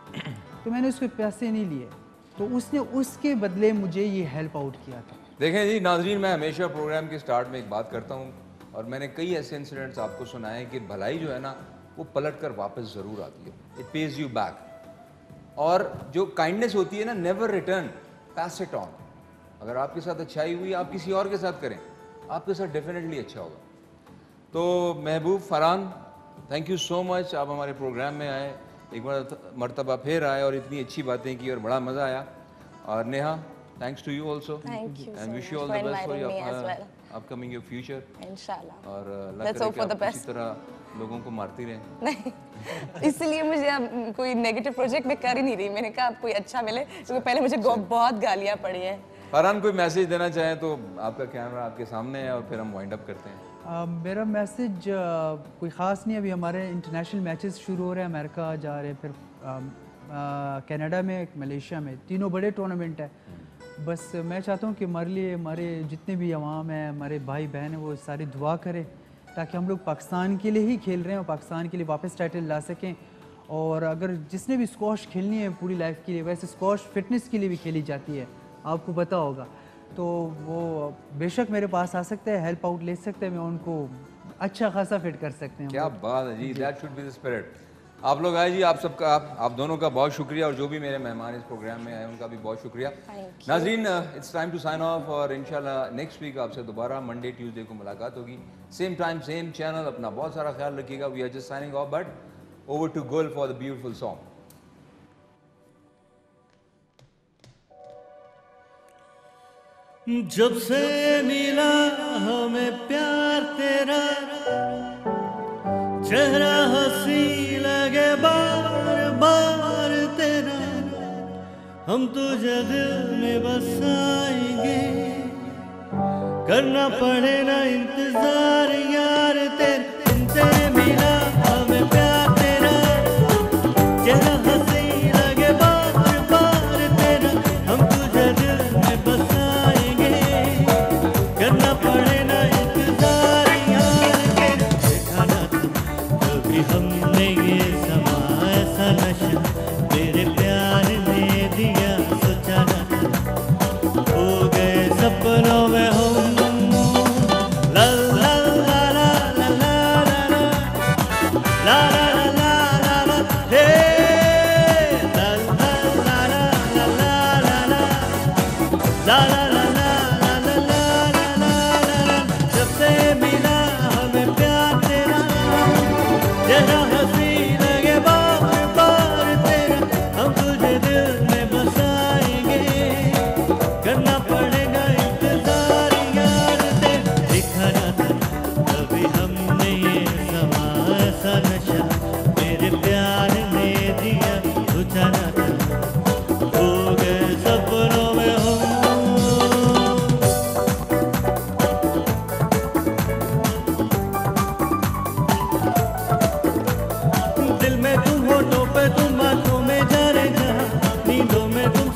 तो मैंने उसके पैसे नहीं लिए, तो उसने उसके बदले मुझे ये हेल्प आउट किया था।
देखें जी नाजरीन, मैं हमेशा प्रोग्राम के स्टार्ट में एक बात करता हूँ और मैंने कई ऐसे इंसिडेंट्स आपको सुनाए कि भलाई जो है ना वो पलट कर वापस ज़रूर आती है, इट पेज यू बैक। और जो काइंडनेस होती है ना, never return, pass it on. अगर आपके साथ अच्छाई हुई आप किसी और के साथ करें, आपके साथ डेफिनेटली अच्छा होगा। तो महबूब Farhan, thank you so much, आप हमारे प्रोग्राम में आए, एक बार मरतबा फिर आए और इतनी अच्छी बातें की और बड़ा मज़ा आया। और Neha, thanks to you also and wish you all the best for your upcoming your future इंशाल्लाह। और let's hope for the best, इसी तरह लोगों को मारती रहें।
नहीं, इसलिए मुझे अब कोई नेगेटिव प्रोजेक्ट में कर ही नहीं रही। मैंने कहा अब कोई अच्छा मिले, क्योंकि पहले मुझे बहुत गालियाँ पड़ी हैं।
फरहान कोई मैसेज देना चाहें तो आपका कैमरा आपके सामने है और फिर हम वाइंड अप करते हैं।
मेरा मैसेज कोई ख़ास नहीं। अभी हमारे इंटरनेशनल मैचेस शुरू हो रहे हैं, अमेरिका जा रहे हैं, फिर कनाडा में, मलेशिया में, तीनों बड़े टूर्नामेंट है। बस मैं चाहता हूँ कि हमारे लिए हमारे जितने भी अवाम हैं, हमारे भाई बहन हैं, वो सारी दुआ करें ताकि हम लोग पाकिस्तान के लिए ही खेल रहे हैं और पाकिस्तान के लिए वापस टाइटल ला सकें। और अगर जिसने भी स्क्वॉश खेलनी है पूरी लाइफ के लिए, वैसे स्क्वॉश फिटनेस के लिए भी खेली जाती है, आपको पता होगा, तो वो बेशक मेरे पास आ सकते हैं, हेल्प आउट ले सकते हैं, मैं उनको अच्छा खासा फिट कर सकते हैं।
क्या बात है जी, that should be the spirit. आप लोग आए जी, आप सबका आप दोनों का बहुत शुक्रिया, और जो भी मेरे मेहमान इस प्रोग्राम में आए उनका भी बहुत शुक्रिया। नाज़रीन, it's time to sign off, और इंशाल्लाह नेक्स्ट वीक आपसे दोबारा मंडे ट्यूसडे को मुलाकात होगी, सेम टाइम सेम चैनल। अपना बहुत सारा ख्याल रखिएगा। We are just signing off, but over to Gul for the beautiful song.
जब से मिला हमें प्यार तेरा, चेहरा हंसी लगे बार बार तेरा, हम तुझे दिल में बसाएंगे, करना पड़े ना इंतजार यार तेरा। तुमसे मिला हमें प्यार तेरा, चेहरा हंसी लगे बार बार तेरा, हम तुझे दिल में बसाएंगे, करना पड़े ना इंतजार यार तेरा। देखा ना कभी हमने ये समा ऐसा नशा, तेरे प्यार ने दिया, सोचा ना हो गए सपनों में हम। ला ला ला ला ला ला ला ला ला ला ला ला हे ला ला ला ला ला ला ला ला ला ला ला ला ला ला। जब से मिला हमें प्यार तेरा, तेरा हंसी लगे बार बार तेरा, हम तुझे दिल में बसाएंगे, करना पड़ेगा इंतजार यार तेरा। देखा ना था कभी हमने ये समा ऐसा नशा, मेरे प्यार ने दिया, सोचा ना था हो गए सपनों में हम। दिल में तुम, होठों पे तुम, आंखों में जाने जहाँ, नींदों में तुम